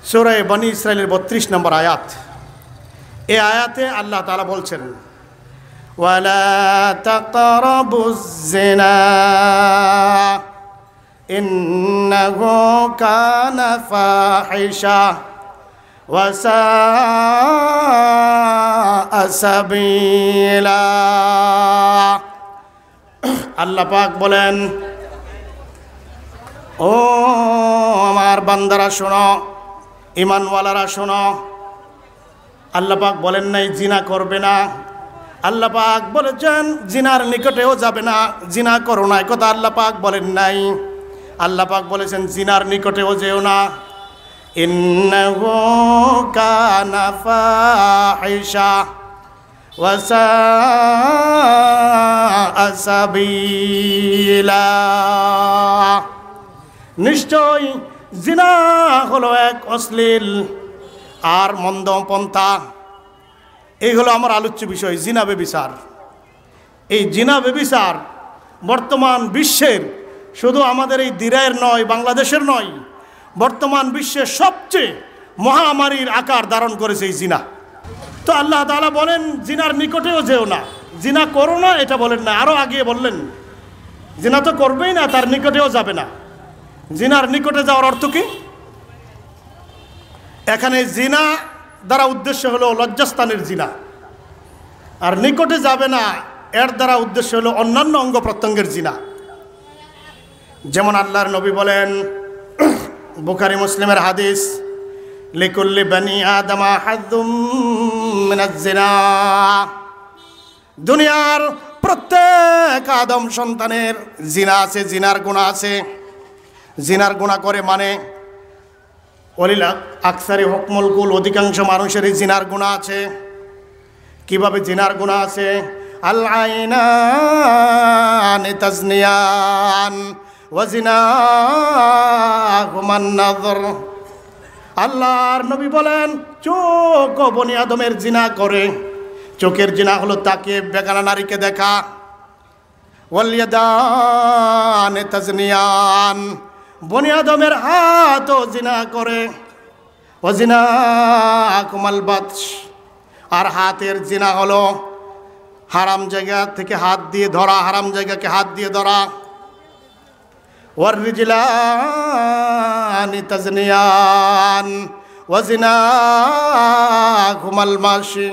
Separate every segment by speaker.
Speaker 1: সূরা বনী ইসরাঈলের ৩২ নম্বর আয়াত। এই আয়াতে আল্লাহ তাআলা বলছেন, ওয়ালা তাকরাবুজ জিনা ইন্নাহু কানা ফাহিশা ওয়া সাআ সাবিলা। আল্লাহ পাক বলেন, ও আমার বান্দারা শোনো, ঈমানওয়ালারা শোনো। আল্লাহ পাক বলেন নাই জিনা করবে না, আল্লাহ পাক বলেছেন জিনার নিকটেও যাবে না, জিনা করো না, কথা আল্লাহ পাক বলেন নাই। আল্লাহ পাক বলেছেন জিনার নিকটেও যেও না। ইন্নাহু কানা ফাহিশা ওয়া সাআ সাবিলা। নিশ্চয় জিনা হলো এক অশ্লীল আর মন্দ পন্থা। এই হলো আমার আলোচ্য বিষয়, জিনা ব্যভিচার। এই জিনা ব্যভিচার বর্তমান বিশ্বের, শুধু আমাদের এই দিরায়ের নয়, বাংলাদেশের নয়, বর্তমান বিশ্বের সবচেয়ে মহামারীর আকার ধারণ করেছে এই জিনা। তো আল্লাহ তাআলা বলেন জিনার নিকটেও যেও না, জিনা করো না এটা বলেন না, আরও আগে বললেন জিনা তো করবেই না, তার নিকটেও যাবে না। জিনার নিকটে যাওয়ার অর্থ কি? এখানে জিনা দ্বারা উদ্দেশ্য হলো লজ্জাস্থানের জিনা, আর নিকটে যাবে না এর দ্বারা উদ্দেশ্য হলো অন্যান্য অঙ্গ প্রত্যঙ্গের জিনা। যেমন আল্লাহর নবী বলেন, বুখারী মুসলিমের হাদিস, লিকুল্লি বানি আদমা হাযুম মিনাজ জিনা। দুনিয়ার প্রত্যেক আদম সন্তানের জিনা আছে, জিনার গুনাহ আছে। জিনার গুনাহ করে মানে ওয়ালিল আকসারি হুকমুল কুল, অধিকাংশ মানুষেরই জিনার গুনাহ আছে। কিভাবে জিনার গুনাহ আছে? আল আইনানি তাজনিয়ান ওয়া জিনাহুমান নাযর। আল্লাহর নবী বলেন চোখ বনি আদমের জিনা করে। চোখের জিনা হলো তাকে বেগানা নারীকে দেখা। ওয়াল ইয়াদানি তাজনিয়ান, বনি আদমের হাতও জিনা করে। ওয়া জিনাকুমাল বাতশ, আর হাতের জিনা হলো হারাম জায়গা থেকে হাত দিয়ে ধরা, হারাম জায়গাকে হাত দিয়ে ধরা। ওয়ার রিজলানি তাজনিয়ান ওয়া জিনাকুমাল মাশি।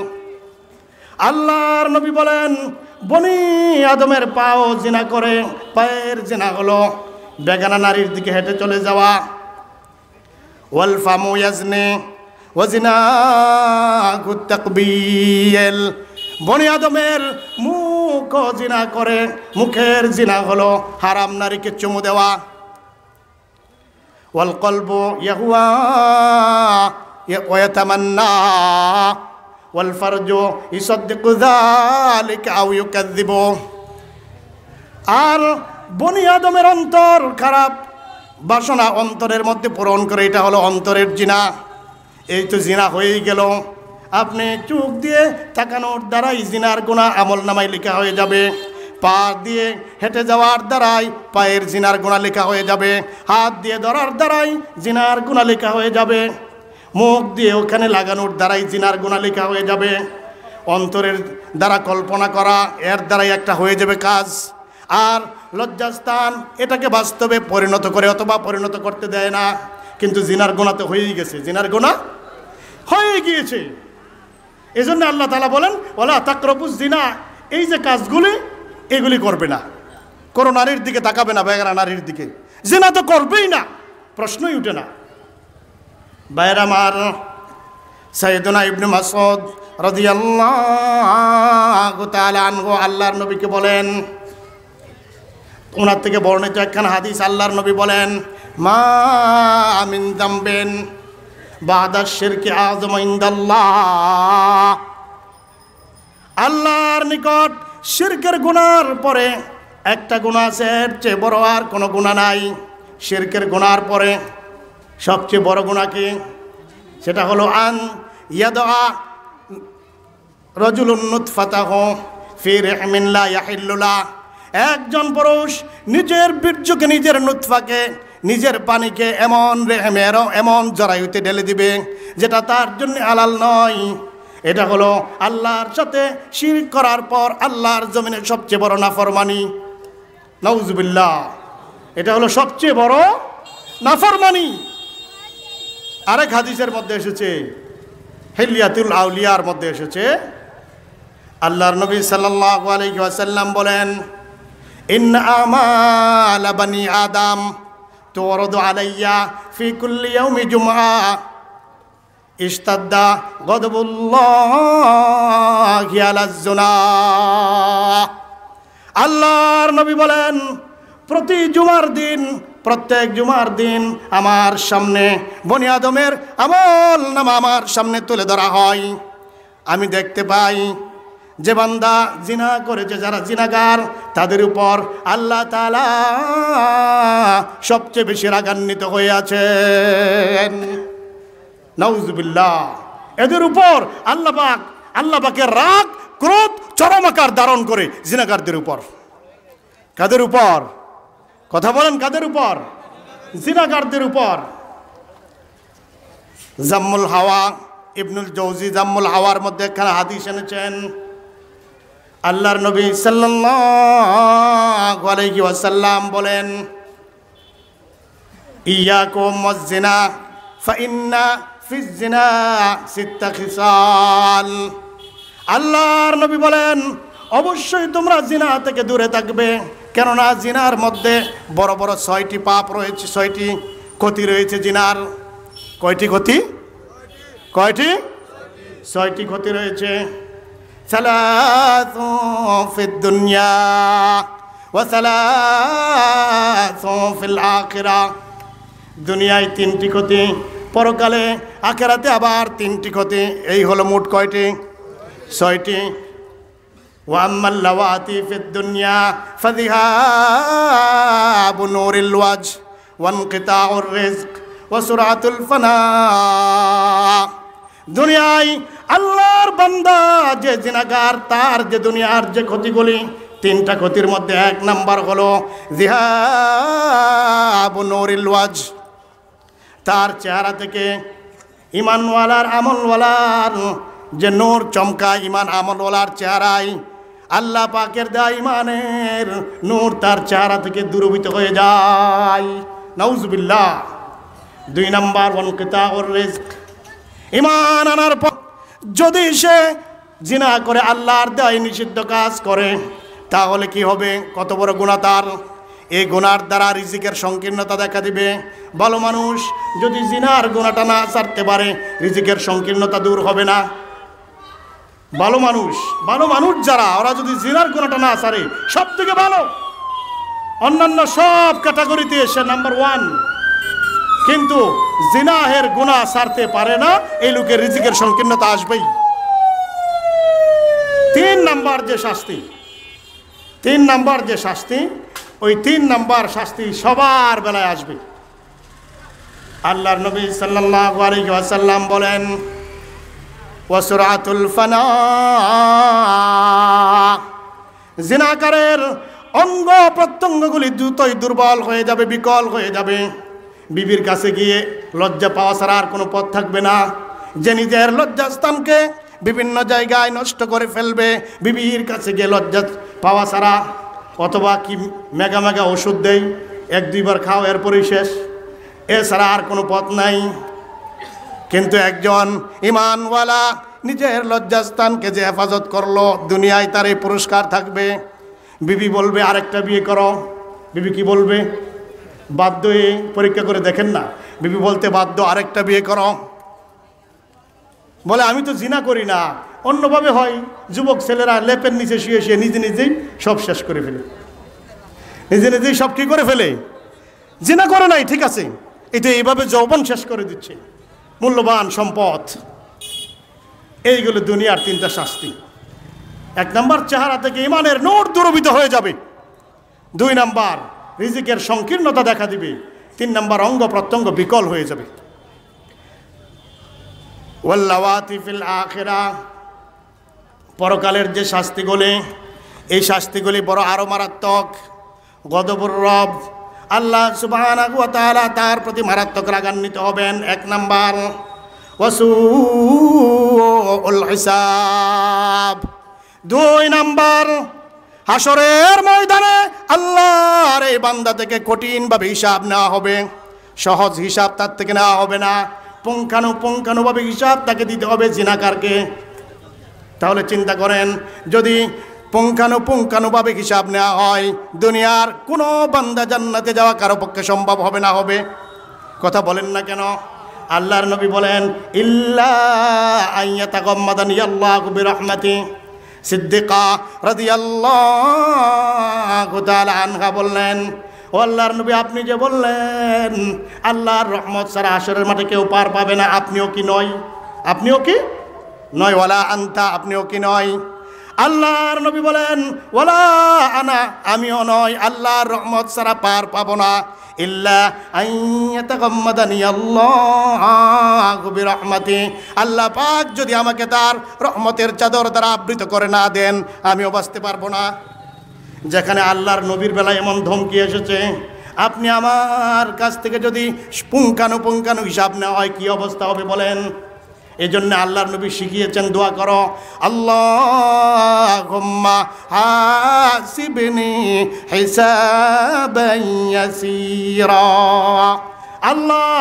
Speaker 1: আল্লাহর নবী বলেন বনি আদমের পাও জিনা করে। পায়ের জিনা হলো বেগানা নারীর দিকে হেঁটে চলে যাওয়া। ওয়াল ফামু ইয়াজনি ওয়া জিনাকুত তাকবিল, বনি আদমের মুখ জিনা করে। মুখের জিনা হলো হারাম নারীকে চুমু দেওয়া। ওয়াল কলবু ইয়াহুয়া ওয়া ইয়াতামান্না ওয়াল ফারজু ইসাদদিকু যালিকা আও ইউকাযযিবু। আর বনি আদমের অন্তর খারাপ বাসনা অন্তরের মধ্যে পূরণ করে, এটা হলো অন্তরের জিনা। এই তো জিনা হয়েই গেল। আপনি চোখ দিয়ে তাকানোর দ্বারাই জিনার গুনাহ আমল নামায় লেখা হয়ে যাবে। পা দিয়ে হেঁটে যাওয়ার দ্বারাই পায়ের জিনার গুনাহ লেখা হয়ে যাবে। হাত দিয়ে ধরার দ্বারাই জিনার গুনাহ লেখা হয়ে যাবে। মুখ দিয়ে ওখানে লাগানোর দ্বারাই জিনার গুনাহ লেখা হয়ে যাবে। অন্তরের দ্বারা কল্পনা করা, এর দ্বারাই একটা হয়ে যাবে কাজ। আর লজ্জাস্থান এটাকে বাস্তবে পরিণত করে অথবা পরিণত করতে দেয় না। কিন্তু জিনার গুনাহ তো হয়েই গেছে, জিনার গুনাহ হয়ে গিয়েছে। এই জন্য আল্লাহ তাআলা বলেন ওয়ালা তাকরাবুজ জিনা, এই যে কাজগুলি এগুলি করবে না। কোনো নারীর দিকে তাকাবে না, বেগানা নারীর দিকে। জিনা তো করবেই না, প্রশ্নই উঠে না। ভাইরা আমার, সাইয়েদুনা ইবনে মাসউদ রাদিয়াল্লাহু তাআলা আনহু আল্লাহর নবীকে বলেন, ওনার থেকে বর্ণিত একখানা হাদিস, আল্লাহর নবী বলেন মা মিন যামবিন বাদা শিরকি আযম ইনদাল্লাহ। আল্লাহর নিকট শিরকের গুনার পরে একটা গুনাহ আছে, এর চেয়ে বড় আর কোনো গুনাহ নাই। শিরকের গুনার পরে সবচেয়ে বড় গুনাহ কি? সেটা হলো আন ইয়াদা রাজুলুন নুতফাতাহু ফি রাহমিন লা ইয়াহিল্লু লা। একজন পুরুষ নিজের বীর্যকে, নিজের নুতফাকে নিজের পানিকে এমন জরায়ুতে ঢেলে দিবে যেটা তার জন্য হালাল নয়। এটা হলো আল্লাহর সাথে শিরক করার পর আল্লাহর জমিনে সবচেয়ে বড় নাফরমানি। নাউজুবিল্লাহ, এটা হলো সবচেয়ে বড় নাফরমানি। আরেক হাদিসের মধ্যে এসেছে, হিলিয়াতুল আউলিয়ার মধ্যে এসেছে, আল্লাহর নবী সাল্লাল্লাহু আলাইহি ওয়াসাল্লাম বলেন, ইন্না আমালা বানি আদম তুরাদু আলাইয়া ফি কুল্লি ইয়াউমি জুমআ ইশতাদ্দা গদবুল্লাহি আলাজ জুনা। আল্লাহর নবী বলেন, প্রত্যেক জুমার দিন আমার সামনে বনি আদমের আমল নামা আমার সামনে তুলে ধরা হয়। আমি দেখতে পাই যে বান্দা জিনা করেছে, যারা জিনাগার, তাদের উপর আল্লাহ তাআলা সবচেয়ে বেশি রাগান্বিত হয়ে আছেন। নাউজুবিল্লাহ, এদের উপর আল্লাহ পাকের রাগ ক্রোধ চরম আকার ধারণ করে জিনাগারদের উপর। কাদের উপর? কথা বলেন, কাদের উপর? জিনাগারদের উপর। জাম্মুল হাওয়া, ইবনুল জৌজি জাম্মুল হাওয়ার মধ্যে একখানা হাদিস এনেছেন। আল্লাহর নবী সাল্লাল্লাহু আলাইহি ওয়াসাল্লাম বলেন, ইয়াকুম ওয়াজ-জিনা ফাইন্না ফিজ-জিনা সিত্তা খিসাল। আল্লাহর নবী বলেন, অবশ্যই তোমরা জিনা থেকে দূরে থাকবে, কেননা জিনার মধ্যে বড় বড় 6টি পাপ রয়েছে, 6টি ক্ষতি রয়েছে জিনার। কয়টি ক্ষতি? 6টি ক্ষতি রয়েছে। সালাসু ফিদ দুনিয়া ওয়া সালাসু ফিল আখিরাহ। দুনিয়ায় 3টি ক্ষতি, পরকালে আখিরাতে আবার 3টি ক্ষতি। এই হলো মোট কয়টি? 6টি। وأما اللواتي في الدنيا فذهاب نور الوجه وانقطاع الرزق وسرعة الفناء। দুনিয়ায় আল্লাহর বান্দা যে জিনাগার, তার যে দুনিয়ার যে ক্ষতিগুলি, 3টা ক্ষতির মধ্যে 1 নাম্বার হলো যিহাবু নূরিল ওয়াজ, তার চেহারা থেকে ইমানওয়ালার আমলওয়ালার যে নূর চমকায়, ইমান আমলওয়ালার চেহারায় আল্লাহ পাকের দেয়া ইমানের নূর তার চেহারা থেকে দূরীভূত হয়ে যায়। নাউজুবিল্লাহ। 2 নাম্বার ওয়ানকিতাউর রিজক, ইমান আনার পর যদি সে জিনা করে, আল্লাহর দেয়া নিষিদ্ধ কাজ করে, তাহলে কি হবে? কত বড় গুনাহ তার! এই গুনার দ্বারা রিজিকের সংকীর্ণতা দেখা দিবে। ভালো মানুষ যদি জিনার গুনাহটা না ছাড়তে পারে, রিজিকের সংকীর্ণতা দূর হবে না। ভালো মানুষ যারা, ওরা যদি জিনার গুনাহটা না ছাড়ে, সব থেকে ভালো, অন্যান্য সব ক্যাটাগরিতে এসে নাম্বার 1, কিন্তু জিনাহের গুনাহ ছাড়তে পারে না, এই লোকের রিজিকের সংকীর্ণতা আসবেই। 3 নাম্বার যে শাস্তি, ওই 3 নাম্বার শাস্তি সবার বেলায় আসবে। আল্লাহর নবী সাল্লাল্লাহু আলাইহি ওয়াসাল্লাম বলেন, ওয়াসুরাতুল ফানা, জিনাকারের অঙ্গ প্রত্যঙ্গগুলি দ্রুতই দুর্বল হয়ে যাবে, বিকল হয়ে যাবে। বিবির কাছে গিয়ে লজ্জা পাওয়া ছাড়া আর কোনো পথ থাকবে না। যে নিজের লজ্জাস্থানকে বিভিন্ন জায়গায় নষ্ট করে ফেলবে, বিবির কাছে গিয়ে লজ্জা পাওয়া ছাড়া, অথবা কি মেগা ওষুধ দেয়, 1-2 বার খাও এরপরেই শেষ, এছাড়া আর কোনো পথ নাই। কিন্তু একজন ইমানওয়ালা নিজের লজ্জাস্থানকে যে হেফাজত করলো, দুনিয়ায় তার এই পুরস্কার থাকবে। বিবি বলবে আরেকটা বিয়ে করো, বিবি কি বলবে? বাধ্য হয়ে, পরীক্ষা করে দেখেন না, বিবি বলতে বাধ্য আরেকটা বিয়ে করো। বলে আমি তো জিনা করি না, অন্যভাবে হয়। যুবক ছেলেরা লেপের নিচে শুয়ে শুয়ে নিজেই সব শেষ করে ফেলে, নিজেই সব কি করে ফেলে? জিনা করে নাই, ঠিক আছে, এটা এইভাবে যৌবন শেষ করে দিচ্ছে, মূল্যবান সম্পদ। এইগুলো দুনিয়ার 3টা শাস্তি। 1 নাম্বার, চেহারা থেকে ইমানের নূর দূরীভূত হয়ে যাবে। 2 নাম্বার, রিজিকের সংকীর্ণতা দেখা দিবে। 3 নাম্বার, অঙ্গ প্রত্যঙ্গ বিকল হয়ে যাবে। ওয়াল্লাওয়াতি ফিল আখিরাহ, পরকালের যে শাস্তিগুলি, এই শাস্তিগুলি বড় আরো মারাত্মক। গদবুর রব, আল্লাহ সুবহানাহু ওয়া তাআলা তার প্রতি মারাত্মক রাগান্বিত হবেন। 1 নাম্বার ওয়াসুউল হিসাব। 2 নাম্বার হাসরের ময়দানে আল্লাহর এই বান্দা থেকে কঠিনভাবে হিসাব নেওয়া হবে। সহজ হিসাব তার থেকে নেওয়া হবে না, পুঙ্খানুপুঙ্খানুভাবে হিসাব তাকে দিতে হবে জিনাকারকে। তাহলে চিন্তা করেন, যদি পুঙ্খানুপুঙ্খানুভাবে হিসাব নেওয়া হয়, দুনিয়ার কোনো বান্দা জান্নাতে যাওয়া কারো পক্ষে সম্ভব হবে না হবে? কথা বলেন না কেন? আল্লাহর নবী বলেন ইল্লা আইয়াতাগাম্মাদানি আল্লাহু বিরহমাতি। সিদ্দিকা রাদিয়াল্লাহু তাআলা আনহা বললেন, ও আল্লাহর নবী, আপনি যে বললেন আল্লাহর রহমত ছাড়া হাসরের মাঠে কেউ পার পাবে না, আপনিও কি নয়? আপনিও কি নয়? ওয়ালা আনতা, আপনিও কি নয়? আল্লাহর নবী বলেন ওয়ালা আনা, আমিও নয়, আল্লাহর রহমত ছাড়া পার পাবো না। ইল্লা আইয়াতাগাম্মাদানি আল্লাহু বিরহমাতি, আল্লাহ পাক যদি আমাকে তার রহমতের চাদর দ্বারা আবৃত করে না দেন, আমিও বাঁচতে পারবো না। যেখানে আল্লাহর নবীর বেলায় এমন ধমকি এসেছে, আপনি আমার কাছ থেকে যদি পুঙ্খানুপুঙ্খানু হিসাব নেওয়া হয়, কি অবস্থা হবে বলেন? এই জন্য আল্লাহর নবী শিখিয়েছেন, দোয়া করো, আল্লাহুম্মা হাসিবনি হিসাবান ইয়াসীরা। আল্লাহ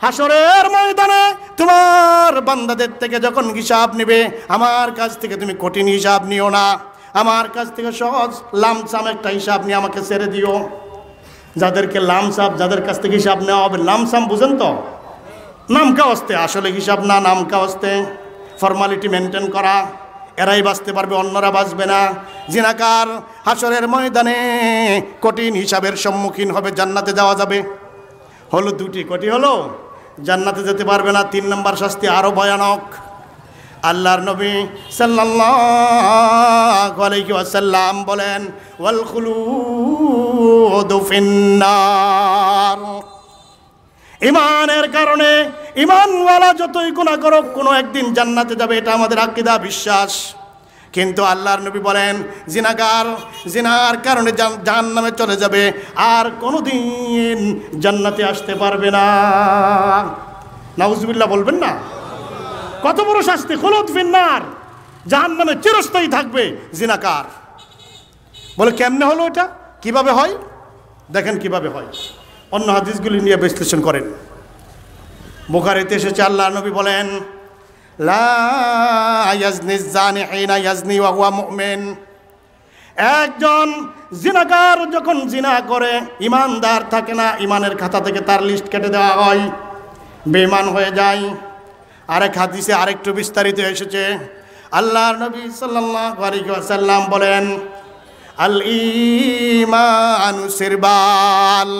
Speaker 1: হাসরের ময়দানে তোমার বান্দাদের থেকে যখন হিসাব নেবে, আমার কাছ থেকে তুমি কঠিন হিসাব নিও না, আমার কাছ থেকে সহজ লামসাম একটা হিসাব নিয়ে আমাকে ছেড়ে দিও। যাদেরকে লামসাম, যাদের কাছ থেকে হিসাব নেওয়া হবে, লামসাম বুঝেন তো? নামকা হস্তে, আসলে হিসাব না, নামকা হস্তে, ফর্মালিটি মেনটেন করা, এরাই বাঁচতে পারবে, অন্যরা বাঁচবে না। জিনাকার হাসরের ময়দানে কঠিন হিসাবের সম্মুখীন হবে, জান্নাতে যাওয়া যাবে। হলো 2টি, কটি হলো, জান্নাতে যেতে পারবে না। 3 নম্বর শাস্তি আরো ভয়ানক। আল্লাহর নবী সাল্লাল্লাহু আলাইহি ওয়াসাল্লাম বলেন ওয়াল খুলুদু ফিন্নার। ইমানের কারণে, ইমানওয়ালা যতই গুনাহ করুক, কোনো একদিন জান্নাতে যাবে, এটা আমাদের আকীদা, বিশ্বাস। কিন্তু আল্লাহর নবী বলেন জিনাকার জিনার কারণে জাহান্নামে চলে যাবে, আর কোনোদিন জান্নাতে আসতে পারবে না। নাউজুবিল্লাহ বলবেন না? কত বড় শাস্তি! খুলুদ ফিন্নার, জাহান্নামে চিরস্থায়ী থাকবে জিনাকার। বলে কেমনে হলো এটা, কিভাবে হয়? দেখেন কিভাবে হয়, অন্য হাদিসগুলি নিয়ে বিশ্লেষণ করেন। বুখারীতে এসেছে, আল্লাহর নবী বলেন লা ইয়াজনি যানি হিনা ইয়াজনি ওয়া হুয়া মুমিন। একজন জিনাকার যখন জিনা করে, ইমানদার থাকে না, ইমানের খাতা থেকে তার লিস্ট কেটে দেওয়া হয়, বেঈমান হয়ে যায়। আরেক হাদিসে আরেকটু বিস্তারিত এসেছে, আল্লাহর নবী সাল্লাল্লাহু আলাইহি ওয়াসাল্লাম বলেন আল ঈমানু সিরবাল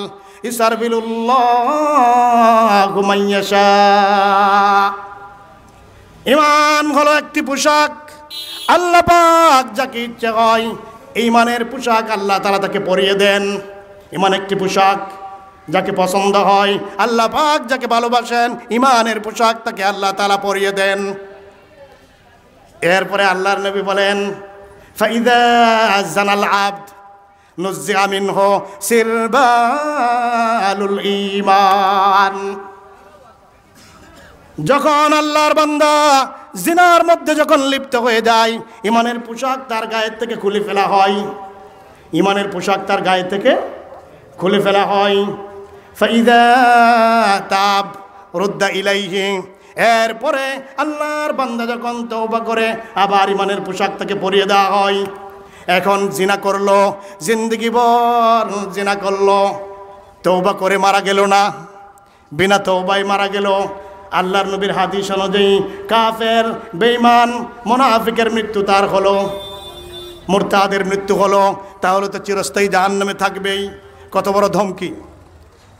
Speaker 1: ইসারবিলুল্লাহু মান ইয়াশা। ঈমান হলো একটি পোশাক, আল্লাহ পাক যাকে ইচ্ছে হয় ঈমানের পোশাক আল্লাহ তাআলা তাকে পরিয়ে দেন। ঈমান একটি পোশাক, যাকে পছন্দ হয়, আল্লাহ পাক যাকে ভালোবাসেন, ঈমানের পোশাক তাকে আল্লাহ তাআলা পরিয়ে দেন। এরপরে আল্লাহর নবী বলেন ফাইদা জানাল আবদ নুযিআ মিনহু সিরবালুল ঈমান। যখন আল্লাহর বান্দা জিনার মধ্যে যখন লিপ্ত হয়ে যায়, ঈমানের পোশাক তার গায়ের থেকে খুলে ফেলা হয়, ঈমানের পোশাক তার গায়ে থেকে খুলে ফেলা হয়। ফাইদা তাব রুদ্দা ইলাইহি। এরপরে আল্লাহর বান্দা যখন তওবা করে, আবার ঈমানের পোশাক তাকে পরিয়ে দেওয়া হয়। এখন জিনা করলো, জিন্দগি ভর জিনা করলো, তওবা করে মারা গেল না, বিনা তওবায় মারা গেল। আল্লাহর নবীর হাদিস অনুযায়ী কাফের, বেঈমান, মুনাফিকের মৃত্যু তার হলো, মুরতাদের মৃত্যু হলো, তাহলে তো চিরস্থায়ী জাহান্নামে থাকবেই। কত বড় ধমকি!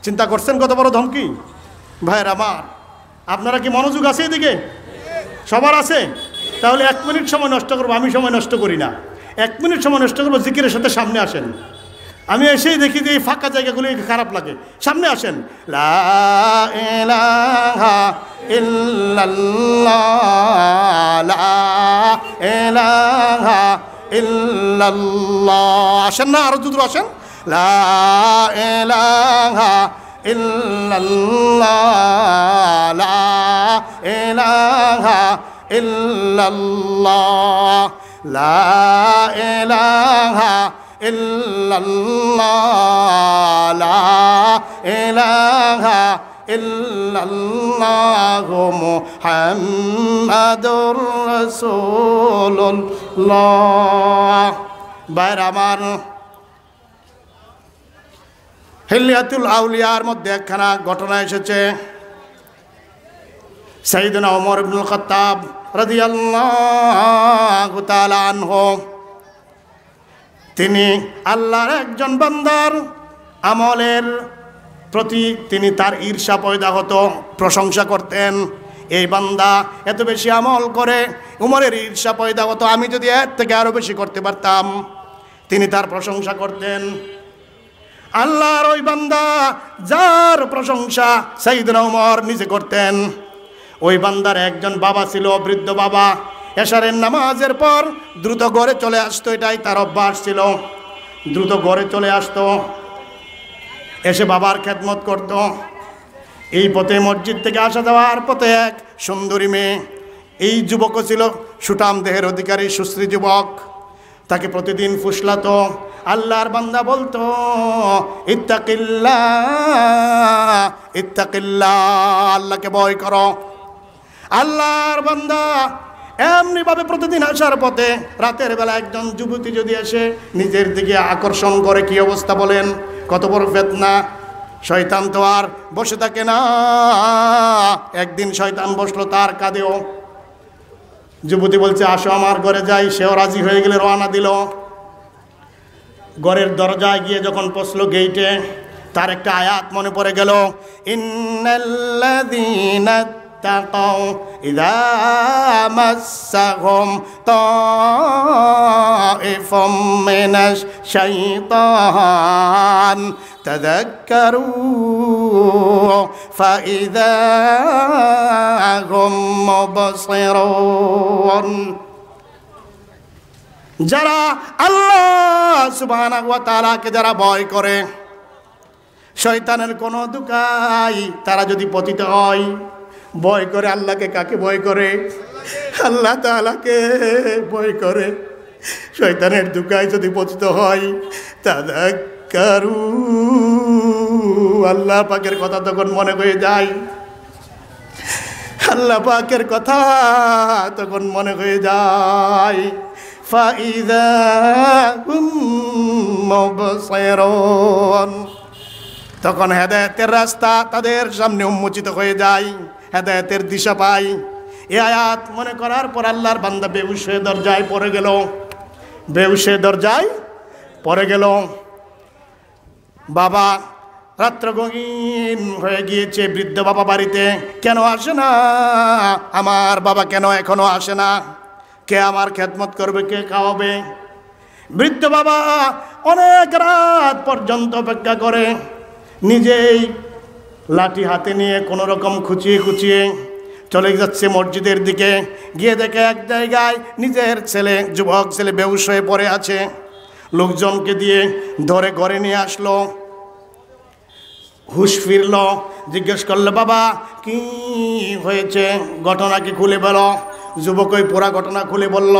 Speaker 1: চিন্তা করছেন কত বড় ধমকি? ভাইয়ের আমার, আপনারা কি মনোযোগ আছে এদিকে? সবার আছে? তাহলে 1 মিনিট সময় নষ্ট করবো, আমি সময় নষ্ট করি না, 1 মিনিট সময় নষ্ট করবো, জিকিরের সাথে সামনে আসেন। আমি এসেই দেখি যে এই ফাঁকা জায়গাগুলো খারাপ লাগে, সামনে আসেন। লা ইলাহা ইল্লাল্লাহ, লা ইলাহা ইল্লাল্লাহ। আসেন না? আরো দূর আসেন। লা ইলাহা ইল্লাল্লাহ লা ইলাহা ইল্লাল্লাহ লা ইলাহা ইল্লাল্লাহ লা ইলাহা ইল্লাল্লাহু মুহাম্মাদুর রাসূলুল্লাহ। ভাইরা আমার, হিলিয়াতুল আউলিয়ার মধ্যে একখানা ঘটনা এসেছে। সাইয়েদনা ওমর ইবনুল খাত্তাব রাদিয়াল্লাহু তাআলা আনহু, তিনি আল্লাহর একজন বান্দার আমলের প্রতি তিনি তার ঈর্ষা পয়দা হতো, প্রশংসা করতেন। এই বান্দা এত বেশি আমল করে, উমরের ঈর্ষা পয়দা হতো, আমি যদি এর থেকে আরো বেশি করতে পারতাম। তিনি তার প্রশংসা করতেন। আল্লাহর ওই বান্দা যার প্রশংসা সাইয়েদনা ওমর নিজে করতেন, ওই বান্দার একজন বাবা ছিল, বৃদ্ধ বাবা। এশারের নামাজের পর দ্রুত ঘরে চলে আসতো, এটাই তার অভ্যাস ছিল। দ্রুত ঘরে চলে আসতো, এসে বাবার খেদমত করত। এই পথে মসজিদ থেকে আসা যাওয়ার পথে এক সুন্দরী মেয়ে, এই যুবকও ছিল সুঠাম দেহের অধিকারী, সুশ্রী যুবক, তাকে প্রতিদিন ফুসলাতো। আল্লাহর বান্দা বলতো, ইত্তাকিল্লাহ ইত্তাকিল্লাহ, আল্লাহকে ভয় করো। আল্লাহর বান্দা এমনিভাবে প্রতিদিন আসার পথে রাতের বেলা একজন যুবতী যদি এসে নিজের দিকে আকর্ষণ করে, কি অবস্থা বলেন, কত বড় ফিতনা। শয়তান তো আর বসে থাকে না। একদিন শয়তান বসলো তার কাঁধেও। যুবতী বলছে, আসো আমার ঘরে যাই। সেও রাজি হয়ে গেলে রওনা দিল। ঘরের দরজায় গিয়ে যখন পৌঁছলো গেইটে, তার একটা আয়াত মনে পড়ে গেল, ইন্নাল্লাযীনা তাকাউ ইযা মাসসাহুম তাইফুম মিনাশ শাইতান তাযাক্কারু ফাইযা হুম মুবসিরুন। যারা আল্লাহ সুবহানাহু ওয়া তাআলাকে যারা ভয় করে, শয়তানের কোনো দুকাই তারা যদি পতিত হয়, ভয় করে আল্লাহকে, কাকে ভয় করে? আল্লাহ তাআলাকে ভয় করে। শয়তানের দুকায় যদি পতিত হয়, তাযাক্কারু, আল্লাহ পাকের কথা তখন মনে হয়ে যায়। আল্লাহ পাকের কথা তখন মনে হয়ে যায়। ফাইযা হুম মুবসিরুন, তখন হেদায়েতের রাস্তা তাদের সামনে উন্মোচিত হয়ে যায়, হেদায়েতের দিশা পায়। এই আয়াত মনে করার পর আল্লাহর বান্দা বেহুশ হয়ে দরজায় পড়ে গেল। বেহুশ হয়ে দরজায় পড়ে গেল। বাবা রাত্র গহীন হয়ে গিয়েছে, বৃদ্ধ বাবা বাড়িতে। কেন আসে না আমার বাবা, কেন এখনো আসে না? কে আমার খেদমত করবে, কে খাওয়াবে? বৃদ্ধ বাবা অনেক রাত পর্যন্ত অপেক্ষা করে, নিজেই লাঠি হাতে নিয়ে কোনো রকম খুঁচিয়ে খুঁচিয়ে চলে যাচ্ছে মসজিদের দিকে। গিয়ে দেখে এক জায়গায় নিজের ছেলে, যুবক ছেলে বেহুশ হয়ে পড়ে আছে। লোকজনকে দিয়ে ধরে ঘরে নিয়ে আসলো। হুশ ফিরল, জিজ্ঞেস করলো, বাবা কি হয়েছে, ঘটনা কি খুলে বলো। যুবক ওই পুরা ঘটনা খুলে বলল।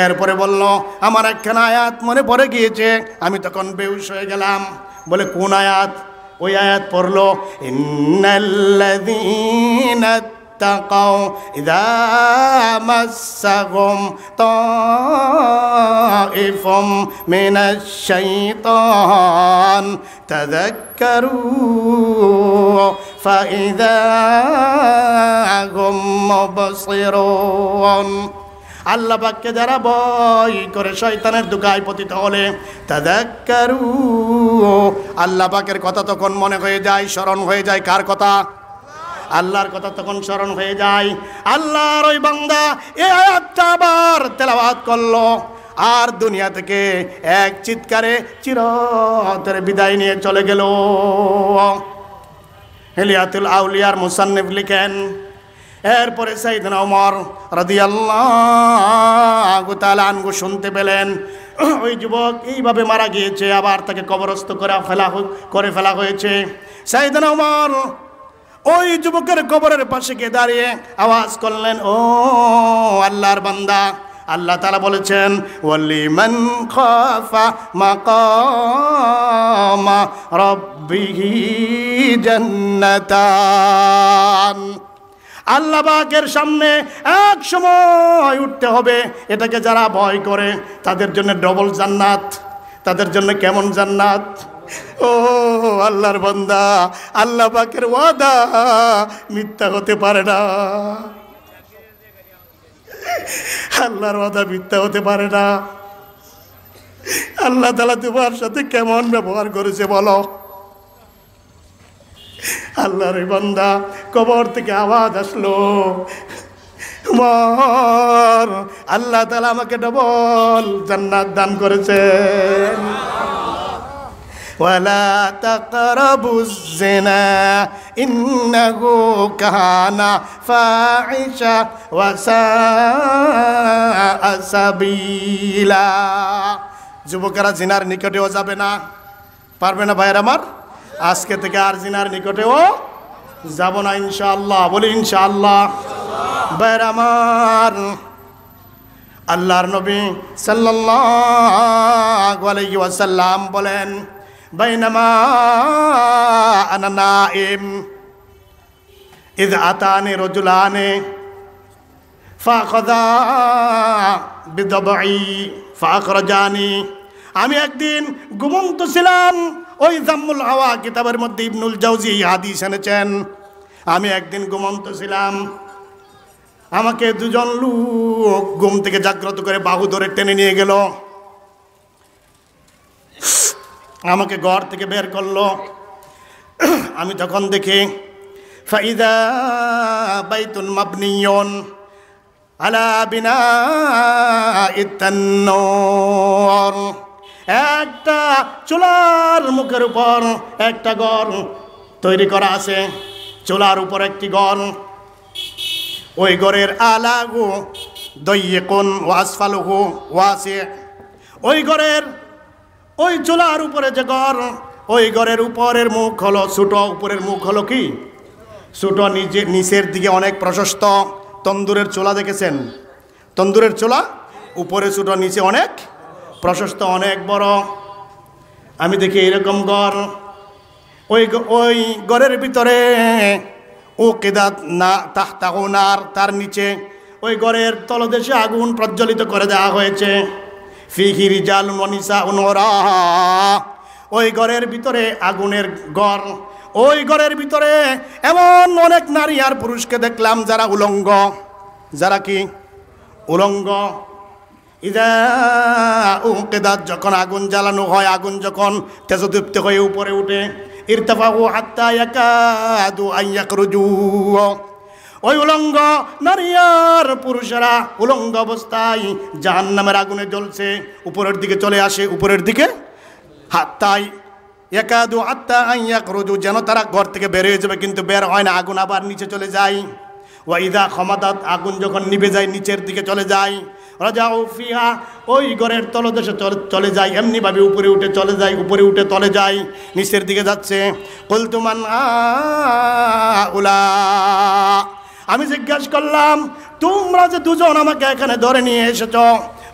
Speaker 1: এরপরে বলল, আমার একখানা আয়াত মনে পড়ে গিয়েছে, আমি তখন বেহুশ হয়ে গেলাম। বলে, কোন আয়াত? ওই আয়াত পড়লো, ইন্নাল্লাযীনা তাকাউ ইযা মাসসাহুম তাইফুম মিনাশ শাইতান তাযাক্কারু ফাইযা হুম মুবসিরুন। আল্লাহ পাককে যারা ভয় করে শয়তানের দুকায় পতিত হলে, তাযাক্কারু, আল্লাহ পাকের কথা তখন মনে হয়ে যায়, স্মরণ হয়ে যায়। কার কথা? আল্লাহর কথা তখন স্মরণ হয়ে যায়। আল্লাহর ওই বান্দা এই আয়াতটা আবার তেলাওয়াত করলো, আর দুনিয়া থেকে এক চিৎকারে চিরতরে বিদায় নিয়ে চলে গেল। হিলিয়াতুল আউলিয়ার মুসান্নিফ লিখেন, এরপরে সাইয়েদনা ওমর রাদিয়াল্লাহু তাআলা আনহু শুনতে পেলেন ওই যুবক এইভাবে মারা গিয়েছে, আবার তাকে কবরস্থ করে ফেলা হয়েছে। সাইয়েদনা ওমর ওই যুবকের কবরের পাশে গিয়ে দাঁড়িয়ে আওয়াজ করলেন, ও আল্লাহর বান্দা, আল্লাহ তাআলা বলেছেন ওয়ালিমান খাফা মাকামা রাব্বিহি জান্নাতান। আল্লাহ পাকের সামনে এক সময় উঠতে হবে, এটাকে যারা ভয় করে তাদের জন্য ডবল জান্নাত। তাদের জন্য কেমন জান্নাত? ও আল্লাহর বান্দা, আল্লাহ পাকের ওয়াদা মিথ্যা হতে পারে না। আল্লাহর ওয়াদা মিথ্যা হতে পারে না। আল্লাহ তাআলা তোমার সাথে কেমন ব্যবহার করেছে বলো? আল্লাহর বান্দা, কবর থেকে আওয়াজ আসলো, ওমর, আল্লাহ তাআলা আমাকে ডবল জান্নাত দান করেছেন। ওয়ালা তাকরাবুজ জিনা ইন্নাহু কানা ফাহিশা ওয়া সাআ সাবিলা। যুবকেরা জিনার নিকটেও যাবে না, পারবে না ভাইয়ের আমার। আজকে থেকে আর জিনার নিকটেও যাব না ইনশাআল্লাহ। বলি ইনশাআল্লাহ। ভাইয়ের আমার, আল্লাহর নবী সাল্লাল্লাহু আলাইহি ওয়াসাল্লাম বলেন, বাইনামা আনা নাইম ইয আতানি রাজুলানি ফাখাযা বিদবঈ ফাখরাজানি। আমি একদিন ঘুমন্ত ছিলাম, ওই জাম্মুল হাওয়া কিতাবের মধ্যে ইবনুল জাওজি হাদিস এনেছেন। আমি একদিন ঘুমন্ত ছিলাম, আমাকে দুজন লোক ঘুম থেকে জাগ্রত করে বাহু ধরে টেনে নিয়ে গেল, আমাকে ঘর থেকে বের করলো। আমি তখন দেখি ফাইদা বাইতুন মাবনিয়ুন আলা বিনাইত তান্নুর। একটা চুলার মুখের উপর একটা ঘর তৈরি করা আছে, চুলার উপর একটি ঘর। ওই ঘরের আলাগু দাইয়িকুন ওয়া আসফালুহু ওয়াসি। ওই ঘরের ওই চুলার উপরে যে ঘর, ওই ঘরের উপরের মুখ হলো ছোট, উপরের মুখ হলো কি ছোট, নিচের দিকে অনেক প্রশস্ত। তন্দুরের চুলা দেখেছেন? তন্দুরের চুলা উপরে ছোট, নিচে অনেক প্রশস্ত, অনেক বড়। আমি দেখি এরকম ঘর। ওই ঘরের ভিতরে ও কেদাত না তাহতাহু নার, তার নিচে ওই ঘরের তলদেশে আগুন প্রজ্বলিত করে দেওয়া হয়েছে। ফিহি রিজালুন ওয়া নিসাউন ওরাহা। ওই ঘরের ভিতরে আগুনের ঘর। ওই ঘরের ভিতরে এমন অনেক নারী আর পুরুষকে দেখলাম যারা উলঙ্গ। যারা কি উলঙ্গ। ইদা উকিদাত, যখন আগুন জ্বালানো হয়, আগুন যখন তেজদীপ্ত হয়ে উপরে উঠে, ইরতাফাউ হাত্তা ইয়াকাদু আন ইয়াখরুজু। ওই উলঙ্গ নারী আর পুরুষেরা উলঙ্গ অবস্থায় জাহান্নামের আগুনে জ্বলছে, উপরের দিকে চলে আসে, উপরের দিকে হাত্তাই ইয়াকাদু হাত্তা আন ইয়াখরুজু, যেন তারা ঘর থেকে বের হয়ে যাবে, কিন্তু বের হয় না, আগুন আবার নিচে চলে যায়। ওয়া ইদা খামাদাত, আগুন যখন নিভে যায় নিচের দিকে চলে যায়। রাজাউ ফিহা, ওই ঘরের তলদেশে চলে যায়, এমনিভাবে উপরে উঠে চলে যায়, উপরে উঠে তলে যায়, নিচের দিকে যাচ্ছে। কুলতু মান আউলা, আমি জিজ্ঞাসা করলাম, তোমরা যে দুজন আমাকে এখানে ধরে নিয়ে এসেছ,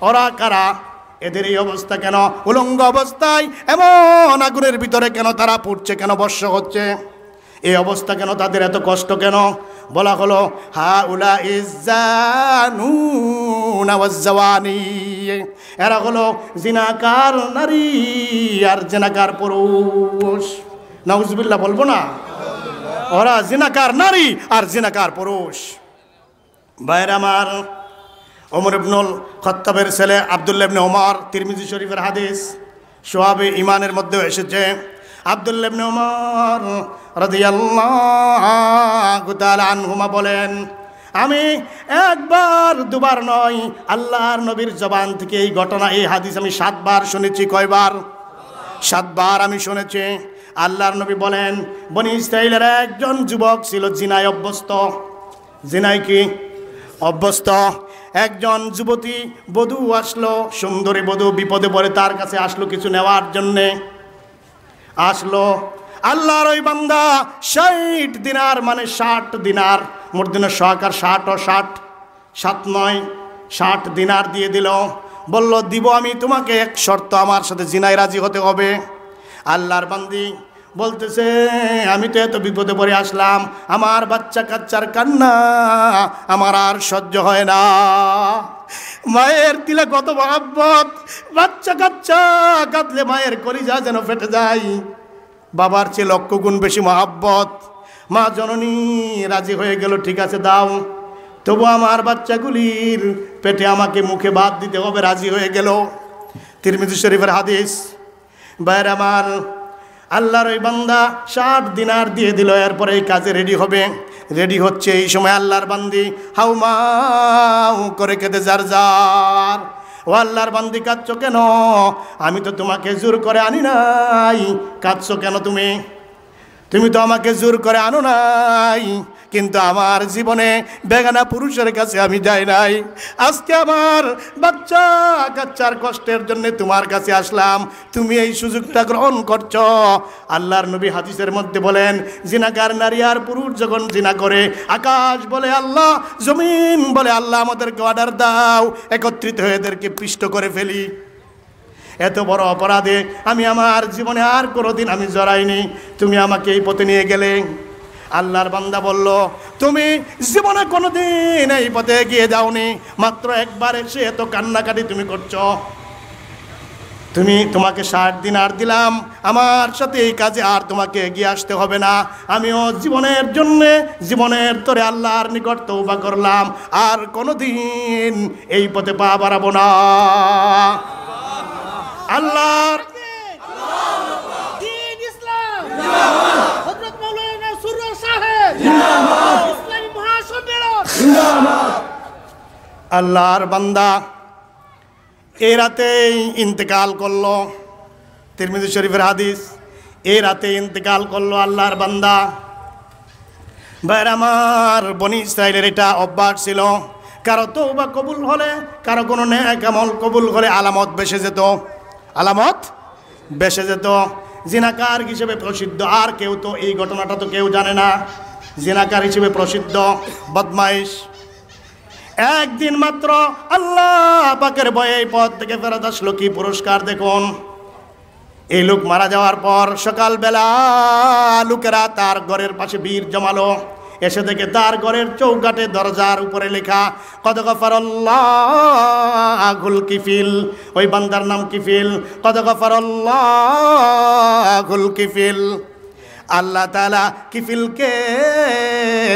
Speaker 1: ওরা কারা? এদের এই অবস্থা কেন? উলঙ্গ অবস্থায় এমন আগুনের ভিতরে কেন তারা পুড়ছে, কেন বর্ষ হচ্ছে? এই অবস্থা কেন তাদের? এত কষ্ট কেন? বলা হলো হাউলা ইজ্জানুনা ওয়াজ্জাওয়ানি, এরা হলো জিনাকার নারী আর জিনাকার পুরুষ। নাউজুবিল্লাহ বলবো না? ওরা জিনাকার নারী আর জিনাকার পুরুষ। ভাইরা আমার, ওমর ইবনুল খাত্তাবের ছেলে আব্দুল্লাহ ইবনে ওমর, তিরমিজি শরীফের হাদিস, শুআবে ঈমানের মধ্যে এসেছে। আব্দুল্লাহ ইবনে ওমর রাদিয়াল্লাহু তাআলা আনহুমা বলেন, আমি একবার দুবার নয়, আল্লাহর নবীর জবান থেকে এই ঘটনা, এই হাদিস আমি 7 বার শুনেছি। কয়বার? 7 বার আমি শুনেছি। আল্লাহর নবী বলেন, বনি ইসরাইলের একজন যুবক ছিল জিনায় অভ্যস্ত। জিনায় কি অভ্যস্ত? একজন যুবতী বধূ আসলো, সুন্দরী বধূ বিপদে পড়ে তার কাছে আসলো কিছু নেওয়ার জন্যে। আসলো আল্লাহর ওই বান্দা 60 দিনার মানে 60 দিনার, মর্দিনের সহকার 60 ও 60, 7 9 60 দিনার দিয়ে দিল। বলল দিব আমি তোমাকে, এক শর্ত, আমার সাথে জিনায় রাজি হতে হবে। আল্লাহর বান্দি বলতেছে আমি তো এত বিপদে পড়ে আসলাম, আমার বাচ্চা কাচ্চার কান্না আমার আর সহ্য হয় না। মায়ের দিলে কত মহব্বত, বাচ্চা কাচ্চা কাঁদলে মায়ের কলিজা যেন ফেটে যায়, বাবার চেয়ে লক্ষ গুণ বেশি মহব্বত। মা জননী রাজি হয়ে গেল, ঠিক আছে দাও, তবু আমার বাচ্চাগুলির পেটে আমাকে মুখে ভাত দিতে হবে। রাজি হয়ে গেল। তিরমিজি শরীফের হাদিস। ভাইয়ের আমার, আল্লাহর ওই বান্দা 60 দিনার দিয়ে দিল। এরপরে এই কাজে রেডি হবে। রেডি হচ্ছে, এই সময় আল্লাহর বান্দি হাউমাউ করে কেঁদে যার যার। ও আল্লাহর বান্দি কাঁদছো কেন? আমি তো তোমাকে জোর করে আনি নাই। কাঁদছো কেন তুমি? তুমি তো আমাকে জোর করে আনো নাই, কিন্তু আমার জীবনে বেগানা পুরুষের কাছে আমি যাই নাই। আজকে আমার বাচ্চা কাচ্চার কষ্টের জন্য তোমার কাছে আসলাম, তুমি এই সুযোগটা গ্রহণ করছো। আল্লাহর নবী হাদিসের মধ্যে বলেন, জিনাকার নারী আর পুরুষ যখন জিনা করে, আকাশ বলে আল্লাহ, জমিন বলে আল্লাহ আমাদেরকে অর্ডার দাও, একত্রিত হয়ে এদেরকে পিষ্ট করে ফেলি। এত বড় অপরাধে আমি আমার জীবনে আর কোনোদিন আমি জড়াইনি, তুমি আমাকে এই পথে নিয়ে গেলে। আল্লাহর বান্দা বলল, তুমি জীবনে কোনোদিন এই পথে এগিয়ে যাওনি, মাত্র একবার এসে এত কান্নাকাটি তুমি করছো। তোমাকে 60 দিনার দিলাম, আমার সাথে এই কাজে আর তোমাকে এগিয়ে আসতে হবে না। আমিও জীবনের জন্যে, জীবনের তরে আল্লাহর নিকট তওবা করলাম, আর কোনোদিন এই পথে পা বাড়াবো না। আল্লাহর
Speaker 2: দ্বীন ইসলাম জিন্দাবাদ, হযরত মাওলানা সুরর সাহেব জিন্দাবাদ, ইসলামী মহাসম্মেলন জিন্দাবাদ।
Speaker 1: আল্লাহর বান্দা এই রাতেই ইন্তেকাল করলো। তিরমিজি শরীফের হাদিস। এই রাতে ইন্তেকাল করলো আল্লাহর বান্দা। ভাইরা আমার, বনি ইসরাইলের এটা অভ্যাস ছিল, কারো তওবা কবুল হলে, কারো কোনো নেক আমল কবুল হলে আলামত বেসে যেত, আলামত বেসে যেত। জিনাকার হিসেবে প্রসিদ্ধ, আর কেউ তো এই ঘটনাটা তো কেউ জানে না, জিনাকার হিসেবে প্রসিদ্ধ, বদমাইশ। একদিন মাত্র আল্লাহ পাকের ভয়ে এই পথ থেকে ফেরত আসলো। কি পুরস্কার দেখুন! এই লোক মারা যাওয়ার পর সকালবেলা লোকেরা তার ঘরের পাশে ভিড় জমালো। এসে দেখে তার ঘরের চৌকাঠে দরজার উপরে লেখা কদ গফারাল্লাহুল কিফিল। ওই বান্দার নাম কিফিল। কদ গফারাল্লাহুল কিফিল। আল্লাহ তাআলা কিফিলকে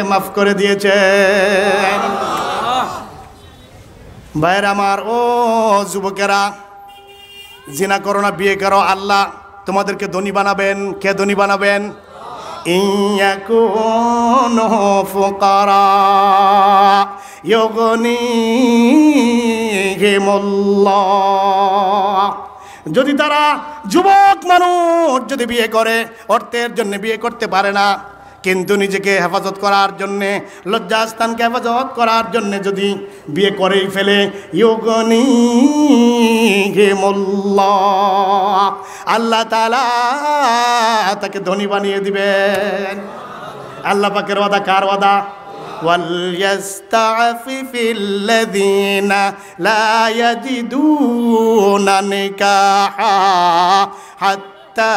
Speaker 1: মাফ করে দিয়েছেন। ভাইয়ের আমার, ও যুবকেরা, জিনা করো না, বিয়ে করো, আল্লাহ তোমাদেরকে ধনী বানাবেন। কে ধনী বানাবেন? ইয়াকুনু ফুকারা ইউগনিহিমুল্লাহ। যদি তারা যুবক মানুষ যদি বিয়ে করে, অর্থের জন্য বিয়ে করতে পারে না, কিন্তু নিজেকে হেফাজত করার জন্যে, লজ্জাস্থানকে হেফাজত করার জন্যে যদি বিয়ে করেই ফেলে, ইউগনিহিমুল্লাহ, আল্লাহ তাআলা তাকে ধনী বানিয়ে দিবেন। আল্লাহ পাকের ওয়াদা। কার ওয়াদা? ওয়ালইস্তাফিফিল্লাযীনা লা ইয়াজিদুনা নিকাহা হাত্তা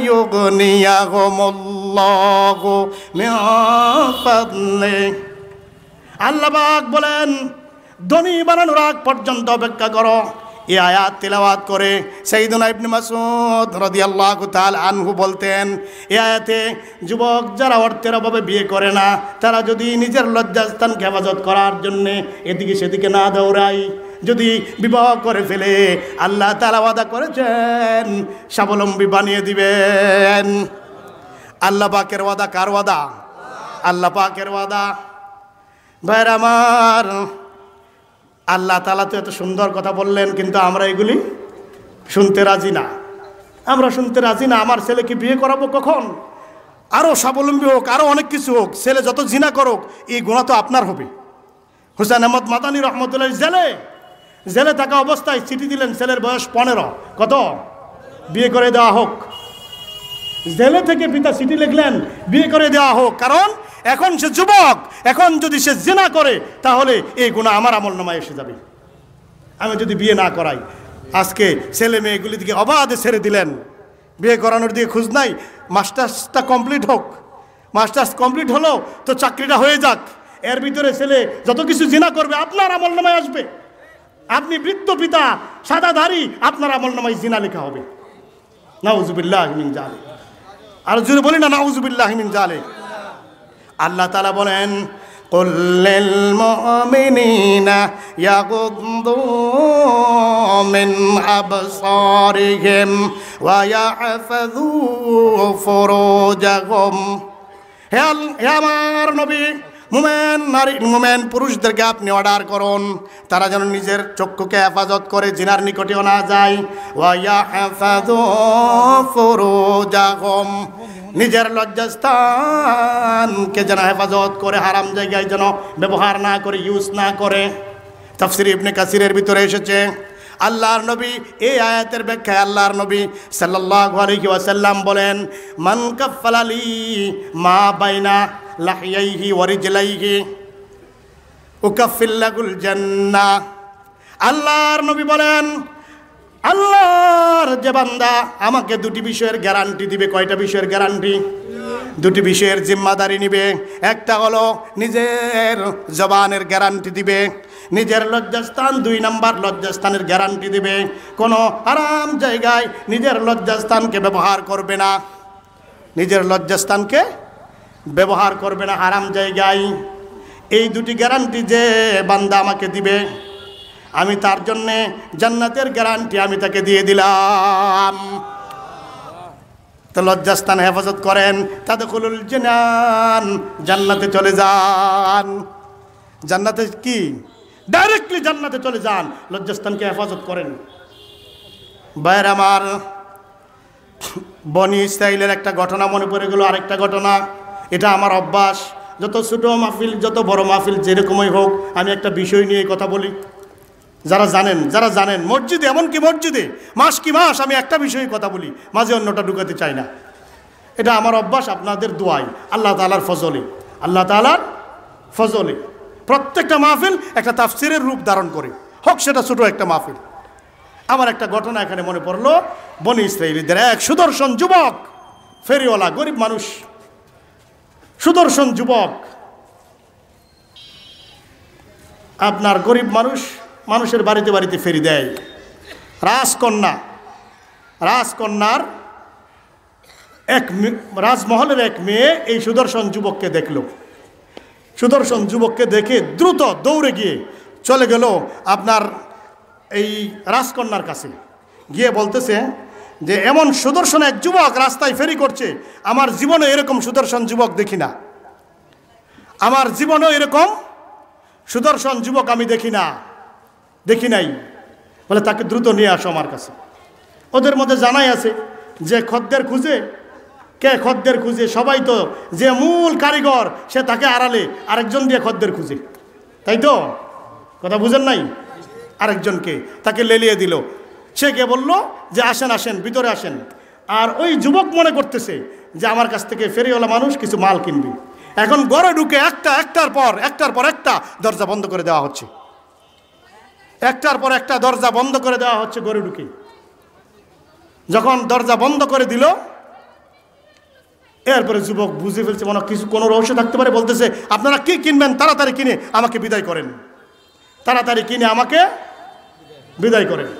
Speaker 1: ইউগনিয়াহুমুল্লাহু মিন ফাদলিহি। আল্লাহ পাক বলেন, ধনী বানানোর আগ পর্যন্ত অপেক্ষা করো। এই আয়াত তিলাওয়াত করে সাইয়েদুনা ইবনে মাসউদ রাদিয়াল্লাহু তাআলা আনহু বলতেন, এই আয়াতে যুবক যারা অর্থের অভাবে বিয়ে করে না, তারা যদি নিজের লজ্জাস্থানকে হেফাজত করার জন্যে এদিকে সেদিকে না দৌড়ায়, যদি বিবাহ করে ফেলে, আল্লাহ তাআলা ওয়াদা করেছেন স্বাবলম্বী বানিয়ে দিবেন। আল্লাহ পাকের ওয়াদা। কার ওয়াদা? আল্লাহ পাকের ওয়াদা। ভাইরা আমার, আল্লাহ তাআলা তো এত সুন্দর কথা বললেন, কিন্তু আমরা এগুলি শুনতে রাজি না। আমরা শুনতে রাজি না। আমার ছেলেকে বিয়ে করাবো কখন? আরও স্বাবলম্বী হোক, আরও অনেক কিছু হোক, ছেলে যত জিনা করুক, এই গুনাহ তো আপনার হবে, হুসাইন আহমদ মাদানী রহমতুল্লাহ জেলে থাকা অবস্থায় চিঠি দিলেন, ছেলের বয়স 15, কত? বিয়ে করে দেওয়া হোক। জেলে থেকে পিতা চিঠি লিখলেন বিয়ে করে দেওয়া হোক, কারণ এখন সে যুবক, এখন যদি সে জিনা করে তাহলে এই গুনাহ আমার আমলনামায় এসে যাবে, আমি যদি বিয়ে না করাই। আজকে ছেলে মেয়েগুলি দিকে অবাধে ছেড়ে দিলেন, বিয়ে করানোর দিকে খোঁজ নাই। মাস্টার্সটা কমপ্লিট হোক, মাস্টার্স কমপ্লিট হলো তো চাকরিটা হয়ে যাক, এর ভিতরে ছেলে যত কিছু জিনা করবে আপনার আমলনামায় আসবে। আপনি বৃদ্ধ পিতা, সাদা দাড়ি, আপনার আমলনামায় জিনা লেখা হবে। নাউজুবিল্লাহি মিন যালিক। আর জোরে বলি না, নাউজুবিল্লাহি মিন যালিক। আল্লাহ তাআলা বলেন, কুল লিল মুমিনিনা ইয়াগুদ্দু মিন আবসারিহিম ওয়া ইয়াহফাযু ফুরুজাহুম। হে আমার নবী, মোমেন পুরুষদেরকে আপনি অর্ডার করুন, তারা যেন নিজের চক্ষুকে হেফাজত করে, জিনার নিকটেও না যায়। ওয়া ইয়াহফাযু ফুরুজাহুম, নিজের লজ্জাস্থানকে যেন হেফাজত করে, হারাম জায়গায় যেন ব্যবহার না করে, ইউজ না করে। তাফসীর ইবনে কাসিরের ভিতরে এসেছে, আল্লাহর নবী এই আয়াতের ব্যাখ্যায় আল্লাহর নবী সাল্লাল্লাহু আলাইহি ওয়াসাল্লাম বলেন, মান কাফফালালি মা বাইনা লাহিয়াইহি ওয়া রিজলাইহি উকাফিল্লাহুল জান্নাহ। আল্লাহর নবী বলেন, আল্লাহর যে বান্দা আমাকে দুটি বিষয়ের গ্যারান্টি দিবে। কয়টা বিষয়ের গ্যারান্টি? দুটি বিষয়ের জিম্মাদারি নিবে। একটা হলো নিজের জবানের গ্যারান্টি দিবে, নিজের লজ্জাস্থান, 2 নাম্বার লজ্জাস্থানের গ্যারান্টি দিবে। কোনো হারাম জায়গায় নিজের লজ্জাস্থানকে ব্যবহার করবে না, নিজের লজ্জাস্থানকে ব্যবহার করবে না হারাম জায়গায়। এই দুটি গ্যারান্টি যে বান্দা আমাকে দিবে, আমি তার জন্যে জান্নাতের গ্যারান্টি আমি তাকে দিয়ে দিলাম। তো লজ্জাস্থান হেফাজত করেন, তাদখুলুল জান্নাত, জান্নাতে চলে যান। জান্নাতে কি? ডাইরেক্টলি জান্নাতে চলে যান, লজ্জাস্থানকে হেফাজত করেন। ভাইয়ের আমার, বনি ইসরাইলের একটা ঘটনা মনে পড়ে গেল, আরেকটা ঘটনা। এটা আমার অভ্যাস, যত ছোটো মাহফিল যত বড় মাহফিল যেরকমই হোক, আমি একটা বিষয় নিয়ে কথা বলি। যারা জানেন মসজিদে, এমনকি মসজিদে মাস কি মাস আমি একটা বিষয়ে কথা বলি, মাঝে অন্যটা ঢুকাতে চাই না। এটা আমার অভ্যাস, আপনাদের দোয়াই, আল্লাহ তাআলার ফজলে, আল্লাহ তাআলার ফজলে প্রত্যেকটা মাহফিল একটা তাফসিরের রূপ ধারণ করে, হোক সেটা ছোটো একটা মাহফিল। আমার একটা ঘটনা এখানে মনে পড়লো। বনি ইসরাইলীদের এক সুদর্শন যুবক, ফেরিওয়ালা, গরিব মানুষ, সুদর্শন যুবক। আপনার গরিব মানুষের বাড়িতে বাড়িতে ফেরি দেয়। রাজকন্যার রাজমহলের এক মেয়ে এই সুদর্শন যুবককে দেখল। সুদর্শন যুবককে দেখে দ্রুত দৌড়ে গিয়ে চলে গেল আপনার এই রাজকন্যার কাছে, গিয়ে বলতেছে যে এমন সুদর্শন এক যুবক রাস্তায় ফেরি করছে, আমার জীবনে এরকম সুদর্শন যুবক দেখি না, আমার জীবনে এরকম সুদর্শন যুবক আমি দেখি নাই। বলে তাকে দ্রুত নিয়ে আসো আমার কাছে। ওদের মধ্যে জানাই আছে যে খদ্দের খুঁজে, কে খদ্দের খুঁজে? সবাই তো, যে মূল কারিগর সে তাকে আড়ালে আরেকজন দিয়ে খদ্দের খুঁজে, তাই তো? কথা বুঝেন নাই? আরেকজনকে তাকে লেলিয়ে দিল। সে কে বলল যে আসেন ভিতরে আসেন। আর ওই যুবক মনে করতেছে যে আমার কাছ থেকে ফেরিওয়ালা মানুষ কিছু মাল কিনবে। এখন ঘরে ঢুকে একটার পর একটা দরজা বন্ধ করে দেওয়া হচ্ছে, একটার পর একটা দরজা বন্ধ করে দেওয়া হচ্ছে ঘরে ঢুকে। যখন দরজা বন্ধ করে দিল, এরপরে যুবক বুঝে ফেলছে মনে কিছু কোনো রহস্য থাকতে পারে, বলতেছে আপনারা কি কিনবেন? তাড়াতাড়ি কিনে আমাকে বিদায় করেন, তাড়াতাড়ি কিনে আমাকে বিদায় করেন।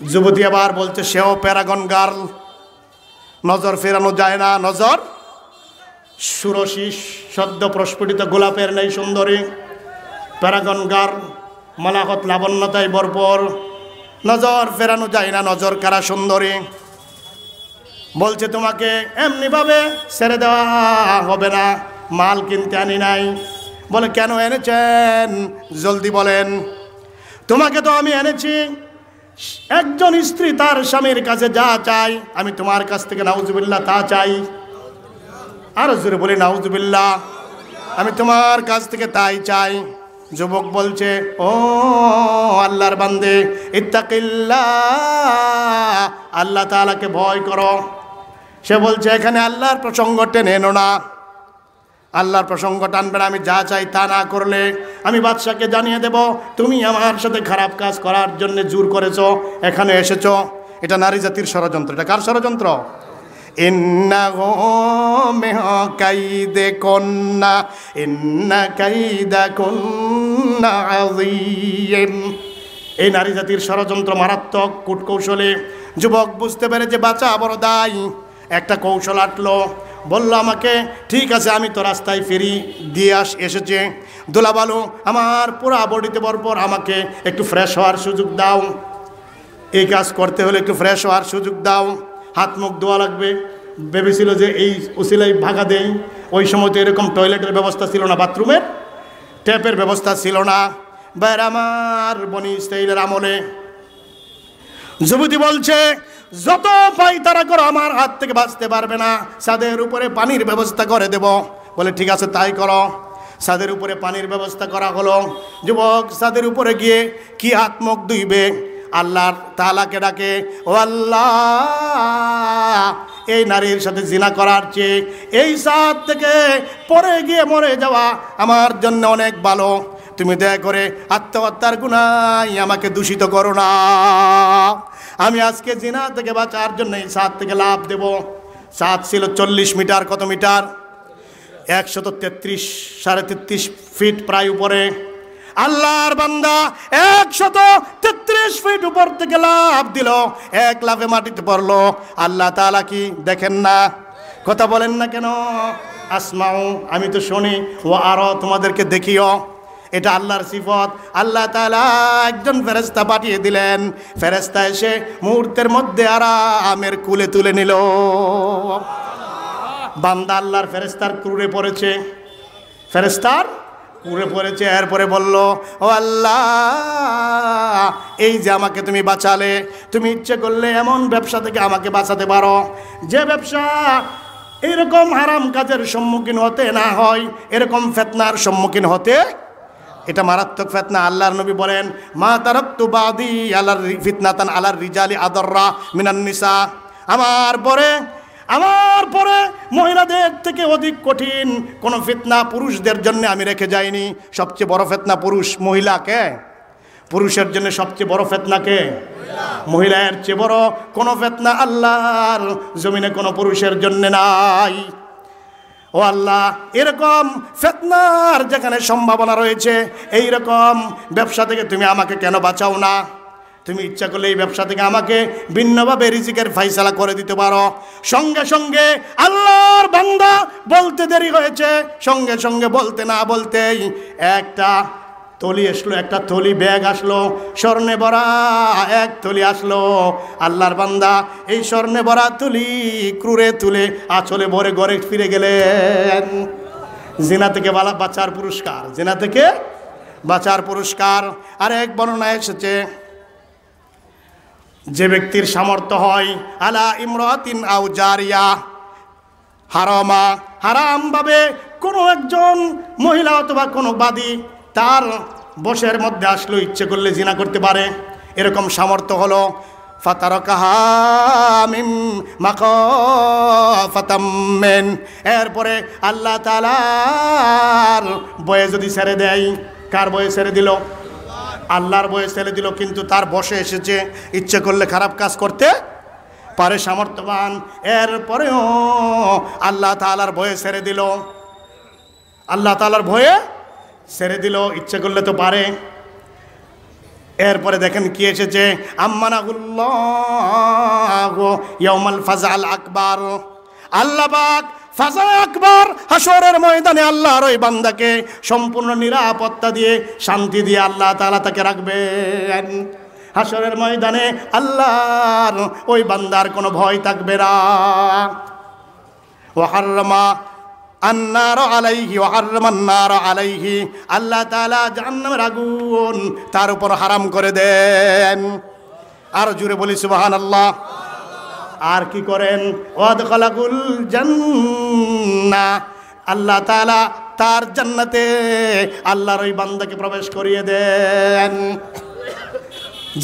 Speaker 1: যুবতী আবার বলছে সেও প্যারাগন গার্ল, নজর ফেরানো যায় না, নজর সুরসী সদ্য প্রস্ফুটিত গোলাপের নেই সুন্দরী, প্যারাগন গার্ল, মালাহত লাবণ্যতায় ভরপুর, নজর ফেরানো যায় না, নজর কারা সুন্দরী। বলছে তোমাকে এমনিভাবে ছেড়ে দেওয়া হবে না, মাল কিনতে আনি নাই। বলে কেন এনেছেন জলদি বলেন। তোমাকে তো আমি এনেছি, একজন স্ত্রী তার স্বামীর কাছে যা চাই আমি তোমার কাছ থেকে নাউজুবিল্লাহ তা চাই। আরো জোরে বলি নাউজুবিল্লাহ, আমি তোমার কাছ থেকে তাই চাই। যুবক বলছে, ও আল্লাহর বান্দে, ইত্তাকিল্লাহ, আল্লাহ তাআলাকে ভয় করো। সে বলছে, এখানে আল্লাহর প্রসঙ্গ টেনে এনো না, আল্লাহর প্রসঙ্গ টানবে না। আমি যা চাই তা না করলে আমি বাদশাকে জানিয়ে দেব তুমি আমার সাথে খারাপ কাজ করার জন্য জোর করেছো, এখানে এসেছো। এটা নারী জাতির ষড়যন্ত্র। এটা কার ষড়যন্ত্র? ইন্নাহু মিন কাইদিকুন্না ইন্না কাইদাকুন্না আযীম। এই নারী জাতির ষড়যন্ত্র মারাত্মক কূটকৌশলে যুবক বুঝতে পেরেছে বাঁচা বড় দায়। একটা কৌশল আটলো, বলল আমাকে, ঠিক আছে আমি তো রাস্তায় ফেরি দিয়ে এসেছে, ধুলাবালু আমার পুরা বডিতে পরপর, আমাকে একটু ফ্রেশ হওয়ার সুযোগ দাও। এই কাজ করতে হলে একটু ফ্রেশ হওয়ার সুযোগ দাও, হাত মুখ ধোয়া লাগবে। ভেবেছিল যে এই উসিলাই ভাগা দেই। ওই সময় তো এরকম টয়লেটের ব্যবস্থা ছিল না, বাথরুমের ট্যাপের ব্যবস্থা ছিল না। বাইরে আমার বনি ইসরাইলের আমলে যুবতী বলছে, যত পাই তারা করো, আমার হাত থেকে বাঁচতে পারবে না, ছাদের উপরে পানির ব্যবস্থা করে দেব। বলে ঠিক আছে তাই করো। ছাদের উপরে পানির ব্যবস্থা করা হলো। যুবক ছাদের উপরে গিয়ে কি হাত মুখ ধুইবে, আল্লাহ তাআলাকে ডাকে, ও আল্লাহ, এই নারীর সাথে জিনা করার চেয়ে এই ছাদ থেকে পরে গিয়ে মরে যাওয়া আমার জন্য অনেক ভালো। তুমি দয়া করে আত্মহত্যার গুনায় আমাকে দূষিত করো না। আমি আজকে জিনা থেকে বাঁচার জন্য এই ছাদ থেকে লাভ দেব। ছাদ ছিল 40 মিটার। কত মিটার? 133, 33.5 ফিট প্রায় উপরে। আল্লাহর বান্দা 133 ফিট উপর থেকে লাভ দিল, এক লাফে মাটিতে পড়লো। আল্লাহ তাআলা কি দেখেন না? কথা বলেন না কেন? আসমাউ, আমি তো শুনি, ও আরো তোমাদেরকে দেখিও। এটা আল্লাহর সিফত। আল্লাহ তাআলা একজন ফেরেশতা পাঠিয়ে দিলেন। ফেরেশতা এসে মুহূর্তের মধ্যে আরামের কুলে তুলে নিল। বান্দা আল্লাহর ফেরেশতার ক্রুরে পড়েছে, ফেরেশতার ক্রুরে পড়েছে। এরপরে বলল, ও আল্লাহ, এই যে আমাকে তুমি বাঁচালে, তুমি ইচ্ছে করলে এমন ব্যবসা থেকে আমাকে বাঁচাতে পারো, যে ব্যবসা এরকম হারাম কাজের সম্মুখীন হতে না হয়, এরকম ফিতনার সম্মুখীন হতে। এটা মারাত্মক ফিতনা। আল্লাহর নবী বলেন, মা তারাকতু বাদি আলার ফিতনাতান আলার রিজালি আদররা মিনান নিসা। আমার পরে মহিলাদের থেকে অধিক কঠিন কোন ফিতনা পুরুষদের জন্য আমি রেখে যাইনি। সবচেয়ে বড় ফিতনা পুরুষ, মহিলাকে। পুরুষের জন্য সবচেয়ে বড় ফিতনাকে মহিলার চেয়ে বড় কোন ফিতনা আল্লাহর জমিনে কোনো পুরুষের জন্য নাই। ও আল্লাহ, এরকম ফিতনার যেখানে সম্ভাবনা রয়েছে, এই রকম ব্যবসা থেকে তুমি আমাকে কেন বাঁচাও না? তুমি ইচ্ছা করলে এই ব্যবসা থেকে আমাকে ভিন্নভাবে রিজিকের ফাইসালা করে দিতে পারো। সঙ্গে সঙ্গে আল্লাহর বান্দা বলতে দেরি হয়েছে, সঙ্গে সঙ্গে বলতে না বলতেই একটা থলি আসলো, একটা থলি ব্যাগ আসলো, স্বর্ণে ভরা এক থলি আসলো। আল্লাহর বান্দা এই স্বর্ণে ভরা থলি ক্রুরে তুলে আঁচলে ভরে ঘরে ফিরে গেলেন। জিনা থেকে বাঁচার পুরস্কার, জিনা থেকে বাঁচার পুরস্কার। আর এক বর্ণনা এসেছে, যে ব্যক্তির সামর্থ্য হয়, আলা ইমরাতিন আও জারিয়া হারামা, হারামভাবে কোনো একজন মহিলা অথবা কোনো বাদী তার বশের মধ্যে আসলো, ইচ্ছে করলে জিনা করতে পারে, এরকম সামর্থ্য হলো, ফাতারাকাহা মিন মাখাফাতাম মিন, এরপরে আল্লাহ তাআলার বয়ে যদি ছেড়ে দেয়। কার বয়ে ছেড়ে দিল? আল্লাহর বয়ে ছেড়ে দিল, কিন্তু তার বসে এসেছে, ইচ্ছে করলে খারাপ কাজ করতে পারে, সামর্থ্যবান। এরপরেও আল্লাহ তাআলার ভয়ে ছেড়ে দিল, আল্লাহ তাআলার ভয়ে ছেড়ে দিল, ইচ্ছে করলে তো পারে। এরপরে দেখেন কি এসেছে, আম্মানাহুল্লাহু ইয়াউমাল ফাজাল আকবার। আল্লাহ পাক ফাজা আকবার, হাসরের ময়দানে আল্লাহর ওই বান্দাকে সম্পূর্ণ নিরাপত্তা দিয়ে, শান্তি দিয়ে আল্লাহ তাআলা তাকে রাখবেন। হাসরের ময়দানে আল্লাহর ওই বান্দার কোনো ভয় থাকবে না। ওয়া হাররামা আন্নার আলাইহি ওয়া হাররামান নার আলাইহি, আল্লাহ তাআলা জাহান্নামের আগুন তার উপর হারাম করে দেন। আর জুড়ে বলি সুবহানাল্লাহ। আর কি করেন? ওয়াদখালাকুল জান্নাহ, আল্লাহ তাআলা তার জান্নাতে আল্লাহর ওই বান্দাকে প্রবেশ করিয়ে দেন।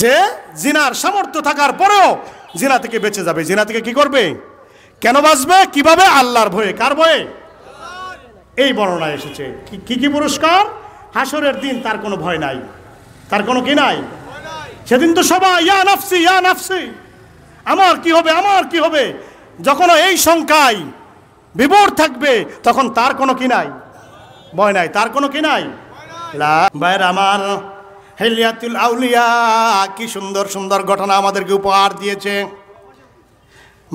Speaker 1: যে জিনার সামর্থ্য থাকার পরেও জিনা থেকে বেঁচে যাবে। জিনা থেকে কি করবে? কেন বাঁচবে? কিভাবে? আল্লাহর ভয়ে। কার ভয়ে? এই বর্ণনা এসেছে। কি পুরস্কার? হাসরের দিন তার কোনো ভয় নাই, তার কোনো কি নাই। সেদিন তো সবাই ইয়া নাফসি ইয়া নাফসি, আমার কি হবে, আমার কি হবে। যখন এই সংখ্যায় বিভোর থাকবে তখন তার কোনো কি নাই, ভয় নাই, তার কোনো কি নাই। ভাইয়ের আমার, হিলিয়াতুল আউলিয়া কি সুন্দর সুন্দর ঘটনা আমাদেরকে উপহার দিয়েছে।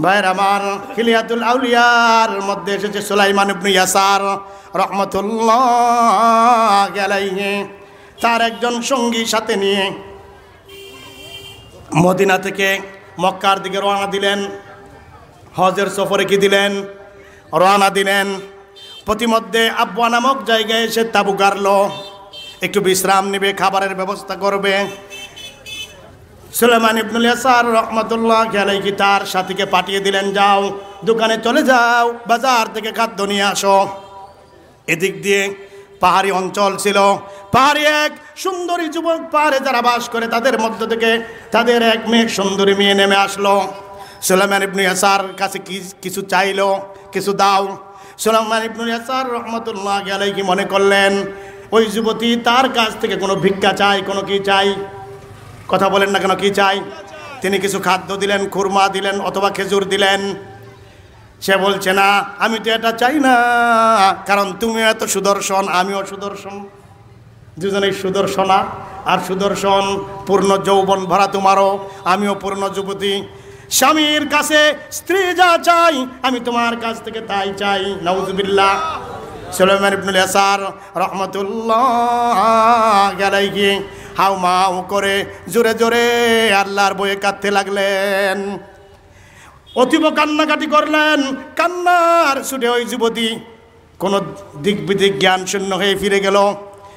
Speaker 1: ভাইয়ের আমার, হিলিয়াতুল আউলিয়ার মধ্যে এসেছে সুলাইমান ইবনে ইয়াসার রাহমাতুল্লাহ আলাইহি তার একজন সঙ্গী সাথে নিয়ে মদিনা থেকে মক্কার দিকে রওনা দিলেন। হজের সফরে কি দিলেন? রওনা দিলেন। প্রতিমধ্যে আব্বা নামক জায়গায় এসে তাঁবু গাড়ল, একটু বিশ্রাম নেবে, খাবারের ব্যবস্থা করবে। সুলাইমান ইবনে ইয়াসার রাহমাতুল্লাহ আলাইহি তার সাথীকে পাঠিয়ে দিলেন, যাও দোকানে চলে যাও, বাজার থেকে খাদ্য নিয়ে আসো। এদিক দিয়ে পাহাড়ি অঞ্চল ছিল। পাহাড়ি এক সুন্দরী যুবক, পাহাড়ে যারা বাস করে তাদের মধ্য থেকে তাদের এক মেয়ে, সুন্দরী মেয়ে নেমে আসলো। সুলাইমান ইবনে ইয়াসার কাছে কিছু চাইলো, কিছু দাও। সুলাইমান ইবনে ইয়াসার রাহমাতুল্লাহ আলাইহি মনে করলেন ওই যুবতী তার কাছ থেকে কোনো ভিক্ষা চাই, কোনো কি চাই। কথা বলেন না কেন, কি চাই? তিনি কিছু খাদ্য দিলেন, খুরমা দিলেন অথবা খেজুর দিলেন। সে বলছে না, আমি তো এটা চাই না, কারণ তুমি এত সুদর্শন, আমিও সুদর্শন, দুজনেই সুদর্শনা আর সুদর্শন, পূর্ণ যৌবন ভরা তোমারও, আমিও পূর্ণ যুবতী। স্বামীর কাছে স্ত্রী যা চাই আমি তোমার কাছ থেকে তাই চাই। নাউজুবিল্লাহ। সুলাইমান ইবনে ইয়াসার রাহমাতুল্লাহ আলাইহি হাউমাউ করে জোরে জোরে আল্লাহর বয়ে কাঁদতে লাগলেন, অতীব কান্নাকাটি করলেন। কান্নার ছুটে ওই যুবতী কোনো দিক বিদিক জ্ঞান শূন্য হয়ে ফিরে গেল,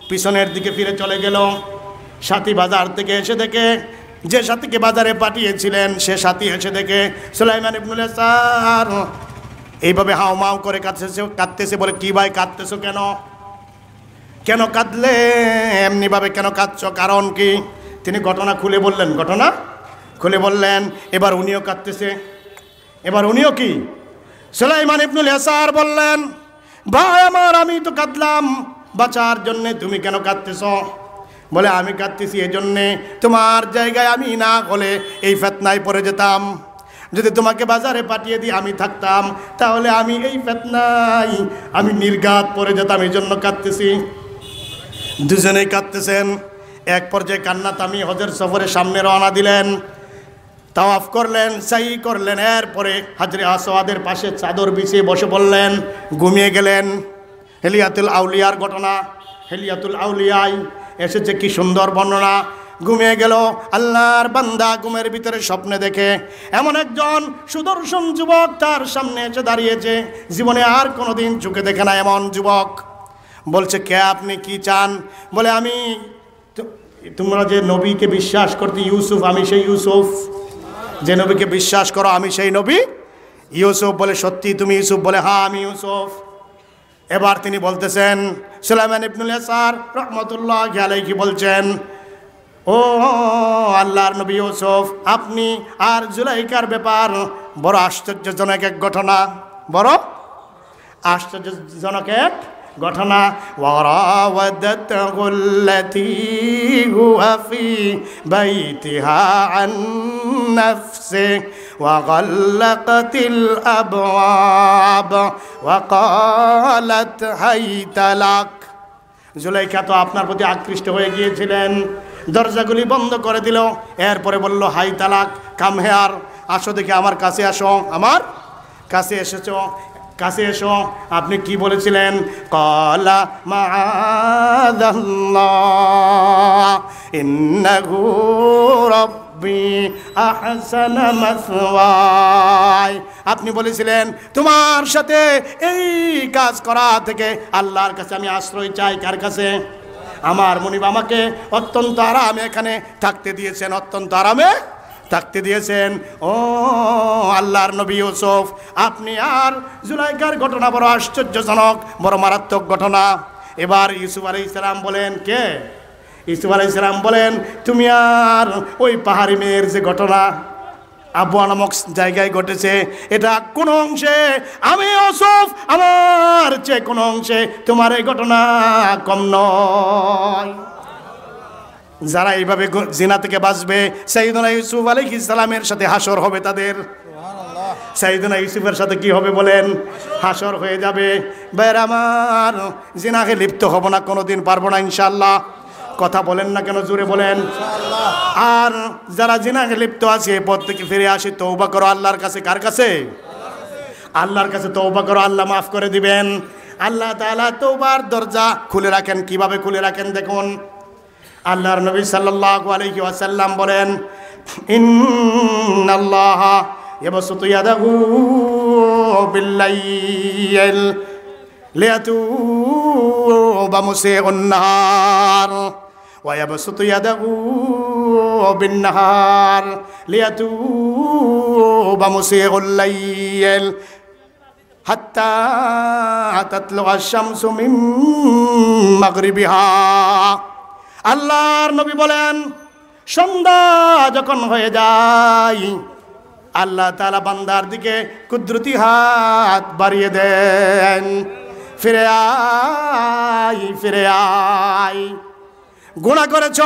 Speaker 1: পিছনের দিকে ফিরে চলে গেল। সাথী বাজার থেকে এসে দেখে, যে সাথীকে বাজারে পাঠিয়েছিলেন সে সাথী এসে দেখে সুলাইমান ইবনে ইয়াসার এইভাবে হাউমাউ করে কাঁদতেছে। বলে, কি ভাই কাঁদতেছো কেন? কেন কাঁদলে? এমনিভাবে কেন কাঁদছো, কারণ কি? তিনি ঘটনা খুলে বললেন, ঘটনা খুলে বললেন। এবার উনিও কাঁদতেছে, এবার উনিও কি? সুলাইমান ইবনে ইয়াসার বললেন, ভাই আমার, আমি তো কাঁদলাম বাঁচার জন্যে, তুমি কেন কাঁদতেছ? বলে, আমি কাঁদতেছি এজন্যে, তোমার জায়গায় আমি না হলে এই ফিতনায় পড়ে যেতাম। যদি তোমাকে বাজারে পাঠিয়ে দিই আমি থাকতাম, তাহলে আমি এই ফিতনায় আমি নির্ঘাত পড়ে যেতাম, এই জন্য কাঁদতেছি। দুজনেই কাঁদতেছেন। এক পর্যায়ে কান্না থামিয়ে হজের সফরে সামনে রওনা দিলেন, তাওয়াফ করলেন, সাই করলেন। এরপরে হাজরে আসওয়াদের পাশে চাদর বিছিয়ে বসে পড়লেন, ঘুমিয়ে গেলেন। হিলিয়াতুল আউলিয়ার ঘটনা, হিলিয়াতুল আউলিয়ায় এসেছে কি সুন্দর বর্ণনা। ঘুমিয়ে গেল আল্লাহর বান্দা, ঘুমের ভিতরে স্বপ্নে দেখে এমন একজন সুদর্শন যুবক তার সামনে এসে দাঁড়িয়েছে, জীবনে আর কোনোদিন চোখে দেখে না এমন যুবক। বলছে, কে আপনি, কি চান? বলে, আমি, তোমরা যে নবীকে বিশ্বাস করতে ইউসুফ, আমি সেই ইউসুফ। যে নবীকে বিশ্বাস করো আমি সেই নবী ইউসুফ। বলে, সত্যি তুমি ইউসুফ? বলে, হ্যাঁ আমি ইউসুফ। এবার তিনি বলতেছেন, সুলাইমান ইবনে ইয়াসার রাহমাতুল্লাহ আলাইহি বলছেন, ও আল্লাহর নবী ইউসুফ, আপনি আর জুলাইখার ব্যাপার বড় আশ্চর্যজনক এক ঘটনা, বড় আশ্চর্যজনক এক ঘটনা। ওয়ারাওয়াদাতুল্লাতী হুয়া ফি বাইতিহা আন নাফসি ওয়া গাল্লাকাতিল আবওয়াব ওয়া ক্বালাত হাইতা লাক। জুলাইখা তো আপনার প্রতি আকৃষ্ট হয়ে গিয়েছিলেন, দরজাগুলি বন্ধ করে দিল। এরপরে বলল, হাই তালাক, কাম হেয়ার, আসো দেখি আমার কাছে আসো, আমার কাছে এসেছো, কাছে এসো। আপনি কি বলেছিলেন? ক্বালা মাআযাল্লাহ ইন্নাহু রাব্বি আহসানা মাসওয়ায়। আপনি বলেছিলেন তোমার সাথে এই কাজ করা থেকে আল্লাহর কাছে আমি আশ্রয় চাই। কার কাছে? আমার মুনিব আমাকে অত্যন্ত আরামে এখানে থাকতে দিয়েছেন, অত্যন্ত আরামে থাকতে দিয়েছেন। ও আল্লাহর নবী ইউসুফ, আপনি আর জুলাইখার ঘটনা বড় আশ্চর্যজনক, বড় মারাত্মক ঘটনা। এবার ইউসুফ আলাইহিস সালাম বলেন, কে? ইউসুফ আলাইহিস সালাম বলেন, তুমি আর ওই পাহাড়ি মেয়ের যে ঘটনা আবওয়া নামক জায়গায় ঘটেছে, এটা কোন অংশে আমি ইউসুফ, আমার চেয়ে কোন অংশে তোমার এই ঘটনা কম নয়। যারা এইভাবে জিনা থেকে বাঁচবে, সাইয়েদনা ইউসুফ আলাইহিস সালামের সাথে হাসর হবে তাদের। সাইয়েদনা ইউসুফের সাথে কি হবে বলেন? হাসর হয়ে যাবে। ভাইরা আমার, জিনাকে লিপ্ত হব না কোনোদিন, পারবো না ইনশাআল্লাহ। কথা বলেন না কেন, জোরে বলেন। আর যারা জিনাকে লিপ্ত আছে, পথ থেকে ফিরে আসে, তওবা করো আল্লাহর কাছে। কার কাছে? আল্লাহর কাছে তওবা করো, আল্লাহ মাফ করে দিবেন। আল্লাহ তাআলা তওবার দরজা খুলে রাখেন। কিভাবে খুলে রাখেন দেখুন। আল্লাহর নবী সাল্লাল্লাহু আলাইহি ওয়াসাল্লাম বলেন, ইন্নাল্লাহা ইয়াবসুতু ইয়াদাহু বিল্লাইল লিয়াতুবা মুসিউন নাহার ওয়া ইয়াবসুতু ইয়াদাহু বিন-নাহার লিয়াতুবা মুসিউল লাইল হাত্তা তাতলুআ আশ-শামসু মিন মাগরিবিহা। আল্লাহর নবী বলেন, সন্ধ্যা যখন হয়ে যায়, আল্লাহ তাআলা বান্দার দিকে কুদরতি হাত বাড়িয়ে দেন, ফিরে আয়, ফিরে আয়। গুনাহ করেছ,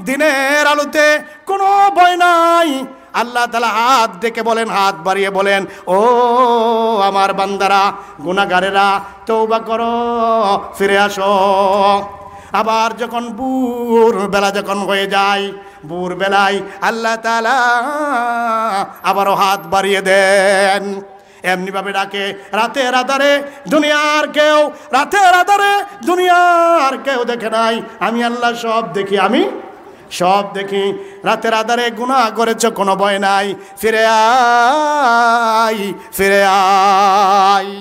Speaker 1: দিনের আলোতে কোনো ভয় নাই। আল্লাহ তাআলা হাত ডেকে বলেন, হাত বাড়িয়ে বলেন, ও আমার বান্দারা, গুনাহগারেরা, তওবা করো, ফিরে আসো। আবার যখন ভোর বেলা যখন হয়ে যায়, ভোর বেলায় আল্লাহ তাআলা আবারও হাত বাড়িয়ে দেন। এমনিভাবে ডাকে, রাতের আধারে দুনিয়ার কেউ, রাতের আধারে দুনিয়ার কেউ দেখে নাই, আমি আল্লাহ সব দেখি, আমি সব দেখি। রাতের আধারে গুনাহ করেছ, কোনো ভয় নাই, ফিরে আয়, ফিরে আয়।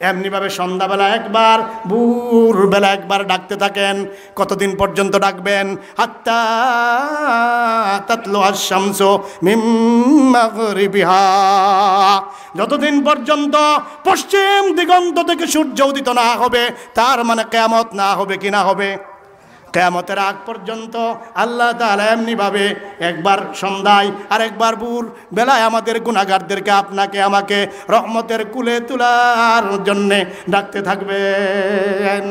Speaker 1: এমনিভাবে সন্ধ্যাবেলা একবার, ভোরবেলা একবার ডাকতে থাকেন। কতদিন পর্যন্ত ডাকবেন? হাত্তা তাতলুআ আশ-শামসু মিন মাগরিবিহা, যতদিন পর্যন্ত পশ্চিম দিগন্ত থেকে সূর্য উদিত না হবে, তার মানে কিয়ামত না হবে। কি না হবে? কিয়ামতের আগ পর্যন্ত আল্লাহ তাআলা এমনিভাবে একবার সন্ধ্যায় আর একবার ভোর বেলায় আমাদের গুনাহগারদেরকে, আপনাকে আমাকে রহমতের কুলে তোলার জন্যে ডাকতে থাকবেন।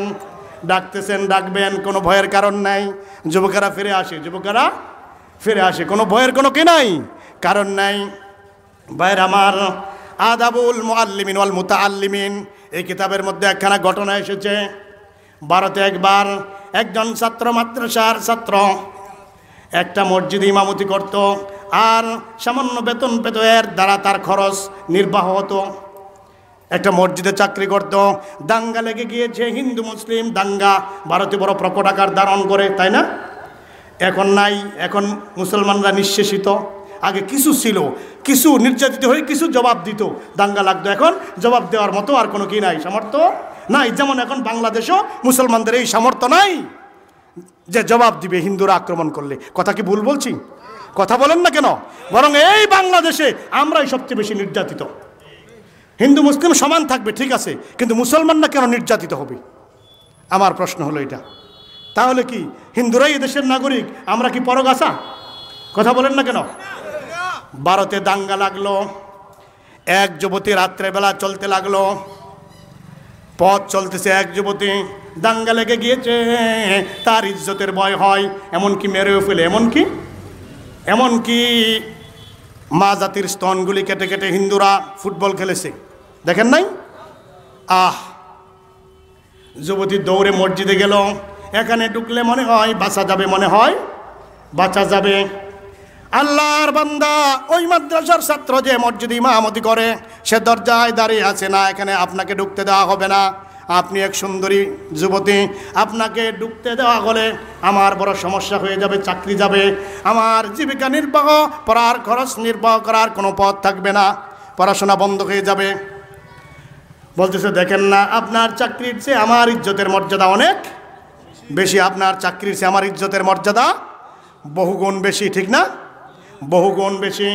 Speaker 1: ডাকতেছেন, ডাকবেন, কোনো ভয়ের কারণ নাই। যুবকেরা ফিরে আসে, যুবকেরা ফিরে আসে, কোনো ভয়ের কোনো কি নাই, কারণ নাই। ভাইয়ের আমার, আদাবুল মুআল্লিমিন ওয়াল মুতাআল্লিমিন, এই কিতাবের মধ্যে একখানা ঘটনা এসেছে। ভারতে একবার একজন ছাত্র, মাদ্রাসার ছাত্র, একটা মসজিদে ইমামতি করত, আর সামান্য বেতন পেত, এর দ্বারা তার খরচ নির্বাহ হতো। একটা মসজিদে চাকরি করত। দাঙ্গা লেগে গিয়েছে, হিন্দু মুসলিম দাঙ্গা, ভারতে বড় প্রকট আকার ধারণ করে, তাই না? এখন নাই, এখন মুসলমানরা নিঃশেষিত। আগে কিছু ছিল, কিছু নির্যাতিত হয়ে কিছু জবাব দিত, দাঙ্গা লাগতো। এখন জবাব দেওয়ার মতো আর কোনো কি নাই, সামর্থ্য নাই। যেমন এখন বাংলাদেশও মুসলমানদের এই সামর্থ্য নাই যে জবাব দিবে হিন্দুরা আক্রমণ করলে। কথা কি ভুল বলছি? কথা বলেন না কেন? বরং এই বাংলাদেশে আমরাই সবচেয়ে বেশি নির্যাতিত। হিন্দু মুসলিম সমান থাকবে, ঠিক আছে, কিন্তু মুসলমানরা কেন নির্যাতিত হবে? আমার প্রশ্ন হলো এটা। তাহলে কি হিন্দুরাই এদেশের নাগরিক, আমরা কি পরগাছা? কথা বলেন না কেন? ভারতে দাঙ্গা লাগলো, এক যুবতী রাত্রেবেলা চলতে লাগলো, পথ চলতেছে, এক যুবতী, দাঙ্গা লেগে গিয়েছে, তার ইজ্জতের ভয় হয়, এমনকি মেরেও ফেলে, এমনকি মা জাতির স্তনগুলি কেটে কেটে হিন্দুরা ফুটবল খেলেছে, দেখেন নাই? যুবতী দৌড়ে মসজিদে গেল। এখানে ঢুকলে মনে হয় বাঁচা যাবে, মনে হয় বাঁচা যাবে। আল্লাহর বান্দা, ওই মাদ্রাসার ছাত্র যে মসজিদে ইমামতি করে, সে দরজায় দাঁড়িয়ে আছে, না এখানে আপনাকে ঢুকতে দেওয়া হবে না, আপনি এক সুন্দরী যুবতী, আপনাকে ঢুকতে দেওয়া হলে আমার বড় সমস্যা হয়ে যাবে, চাকরি যাবে, আমার জীবিকা নির্বাহ, পড়ার খরচ নির্বাহ করার কোনো পথ থাকবে না, পড়াশোনা বন্ধ হয়ে যাবে। বলতেছে, দেখেন না, আপনার চাকরির চেয়ে আমার ইজ্জতের মর্যাদা অনেক বেশি, আপনার চাকরির চেয়ে আমার ইজ্জতের মর্যাদা বহুগুণ বেশি, ঠিক না? বহুগুণ বেশি।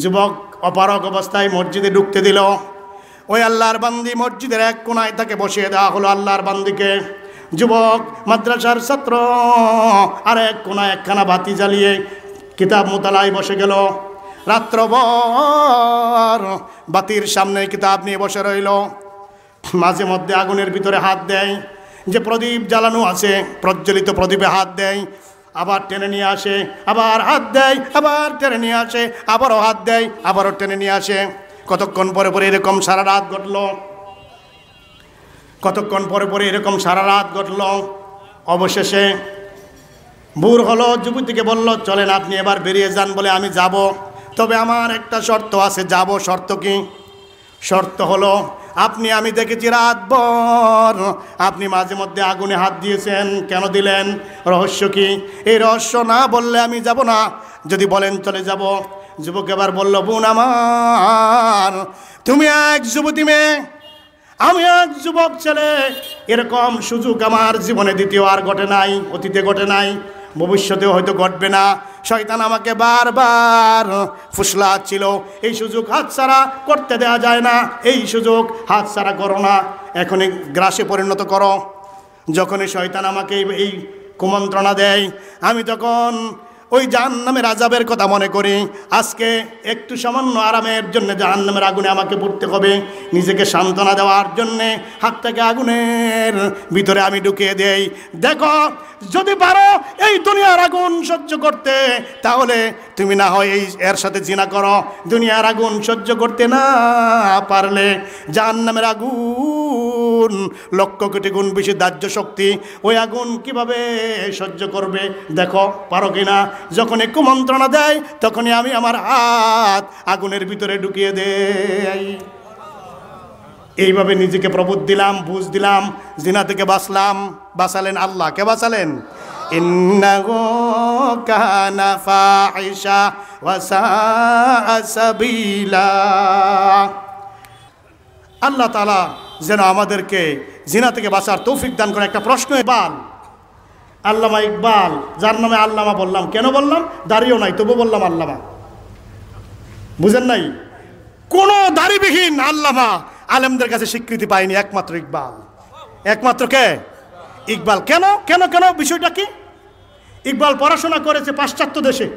Speaker 1: যুবক অপারগ অবস্থায় মসজিদে ঢুকতে দিল। ওই আল্লাহর বান্দি মসজিদের এক কোনায় তাকে বসিয়ে দেওয়া হলো আল্লাহর বান্দিকে। যুবক মাদ্রাসার ছাত্র আর এক কোনায় একখানা বাতি জ্বালিয়ে কিতাব মোতালায় বসে গেল। রাত্রভর বাতির সামনে কিতাব নিয়ে বসে রইল। মাঝে মধ্যে আগুনের ভিতরে হাত দেয়, যে প্রদীপ জ্বালানো আছে প্রজ্বলিত প্রদীপে হাত দেয়, আবার টেনে নিয়ে আসে, আবার হাত দেয়, আবার টেনে নিয়ে আসে, আবারও হাত দেয়, আবারও টেনে নিয়ে আসে। কতক্ষণ পরে পরে এরকম সারা রাত ঘটল, কতক্ষণ পরে পরে এরকম সারা রাত ঘটল। অবশেষে ভোর হলো, যুবতীকে বলল চলেন আপনি এবার বেরিয়ে যান। বলে আমি যাব, তবে আমার একটা শর্ত আছে। যাব, শর্ত কি? শর্ত হলো আপনি, আমি দেখেছি রাতভর আপনি মাঝে মধ্যে আগুনে হাত দিয়েছেন, কেন দিলেন? রহস্য কি? এই রহস্য না বললে আমি যাব না, যদি বলেন চলে যাব। যুবক এবার বলল, বোন আমার, তুমি এক যুবতী মেয়ে, আমি এক যুবক ছেলে, এরকম সুযোগ আমার জীবনে দ্বিতীয় আর ঘটে নাই, অতীতে ঘটে নাই, ভবিষ্যতেও হয়তো ঘটবে না। শয়তান আমাকে বারবার ফুসলাচ্ছিল, এই সুযোগ হাতছাড়া করতে দেওয়া যায় না, এই সুযোগ হাতছাড়া করো না, এখনই গ্রাসে পরিণত করো। যখনই শয়তান আমাকে এই কুমন্ত্রণা দেয়, আমি তখন ওই জাহান্নামের আযাবের কথা মনে করি। আজকে একটু সামান্য আরামের জন্য জাহান্নামের আগুনে আমাকে পড়তে হবে। নিজেকে সান্ত্বনা দেওয়ার জন্যে হাতটাকে আগুনের ভিতরে আমি ঢুকিয়ে দেই। দেখো, যদি পারো এই দুনিয়ার আগুন সহ্য করতে, তাহলে তুমি না হয় এর সাথে জিনা করো। দুনিয়ার আগুন সহ্য করতে না পারলে জাহান্নামের আগুন লক্ষ কোটি গুণ বেশি দাহ্য শক্তি, ওই আগুন কিভাবে সহ্য করবে দেখো, পারো কিনা। যখন একটু মন্ত্রণা দেয়, তখনই আমি আমার হাত আগুনের ভিতরে ঢুকিয়ে দেই। এইভাবে নিজেকে প্রবোধ দিলাম, বুঝ দিলাম, জিনা থেকে বাঁচলাম। বাঁচালেন আল্লাহ। কে বাঁচালেন? ইন্নাহু কানা ফাহিশা ওয়া সাআ সাবিলা। আল্লাহ তাআলা যেন আমাদেরকে জিনা থেকে বাঁচার তৌফিক দান করে। একটা প্রশ্ন, ইকবাল, আল্লামা ইকবাল, যার নামে আল্লামা বললাম, কেন বললাম? দাড়িও নাই, তবু বললাম আল্লামা। বুঝেন নাই? কোন দাড়িবিহীন আল্লামা আলেমদের কাছে স্বীকৃতি পায়নি, একমাত্র ইকবাল। একমাত্র কে? ইকবাল। কেন কেন কেন বিষয়টা কি? ইকবাল পড়াশোনা করেছে পাশ্চাত্য দেশে,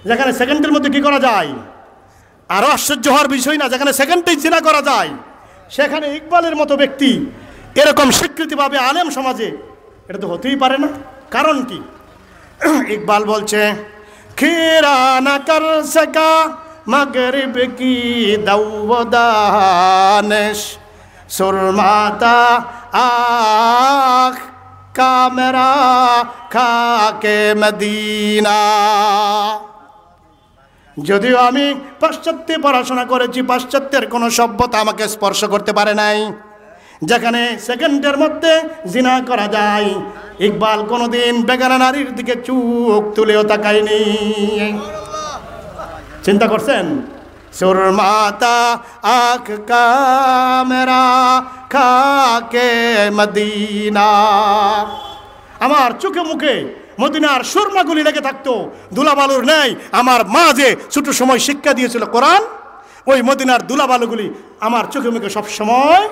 Speaker 1: যেখানে সেকেন্ডের মধ্যে কি করা যায়, আরো আশ্চর্য হওয়ার বিষয় না, যেখানে সেকেন্ডেই জিনা করা যায়, সেখানে ইকবালের মতো ব্যক্তি এরকম স্বীকৃতি পাবে আলেম সমাজে, এটা তো হতেই পারে না। কারণ কি? ইকবাল বলছে, খিরানা কর সকা মগরিব কি দাওদানেশ, সুরমাতা আখ কামেরা খাকে মদিনা। যদিও আমি পাশ্চাত্যে পড়াশোনা করেছি, পাশ্চাত্যের কোনো সভ্যতা আমাকে স্পর্শ করতে পারে নাই, যেখানে সেকেন্ডের মধ্যে জিনা করা যায়। ইকবাল কোনোদিন বেগানা নারীর দিকে চোখ তুলেও তাকায়নি। চিন্তা করছেন? সুরমাতা আখ কামেরা খাকে মদিনা। আমার চোখে মুখে মদিনার সুরমাগুলি লেগে থাকতো দুলাবালুর নেই। আমার মা যে ছোট সময় শিক্ষা দিয়েছিল কোরআন, ওই মদিনার দুলাবালুগুলি আমার চোখে মুখে সব সময়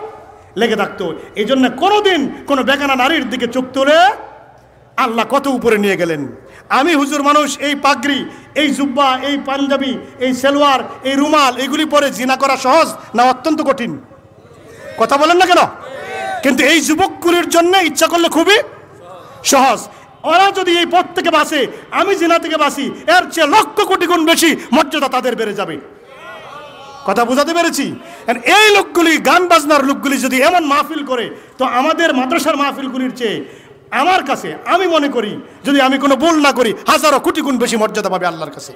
Speaker 1: লেগে থাকতো। এই জন্য কোনোদিন কোনো বেগানা নারীর দিকে চোখ তুলে আল্লাহ কত উপরে নিয়ে গেলেন। আমি হুজুর মানুষ, এই পাগড়ি, এই জুব্বা, এই পাঞ্জাবি, এই সেলোয়ার, এই রুমাল, এইগুলি পরে জিনা করা সহজ না অত্যন্ত কঠিন? কথা বলেন না কেন? কিন্তু এই যুবকগুলির জন্য ইচ্ছা করলে খুবই সহজ। ওরা যদি এই পথ থেকে বাঁচে, আমি জিনা থেকে বাঁচি, এর চেয়ে লক্ষ কোটি গুণ বেশি মর্যাদা তাদের বেড়ে যাবে। কথা বুঝাতে পেরেছি? এই লোকগুলি, গান বাজনার লোকগুলি যদি এমন মাহফিল করে, তো আমাদের মাদ্রাসার মাহফিলগুলির চেয়ে আমার কাছে, আমি মনে করি, যদি আমি কোনো ভুল না করি, হাজারো কোটি গুণ বেশি মর্যাদা পাবে আল্লাহর কাছে।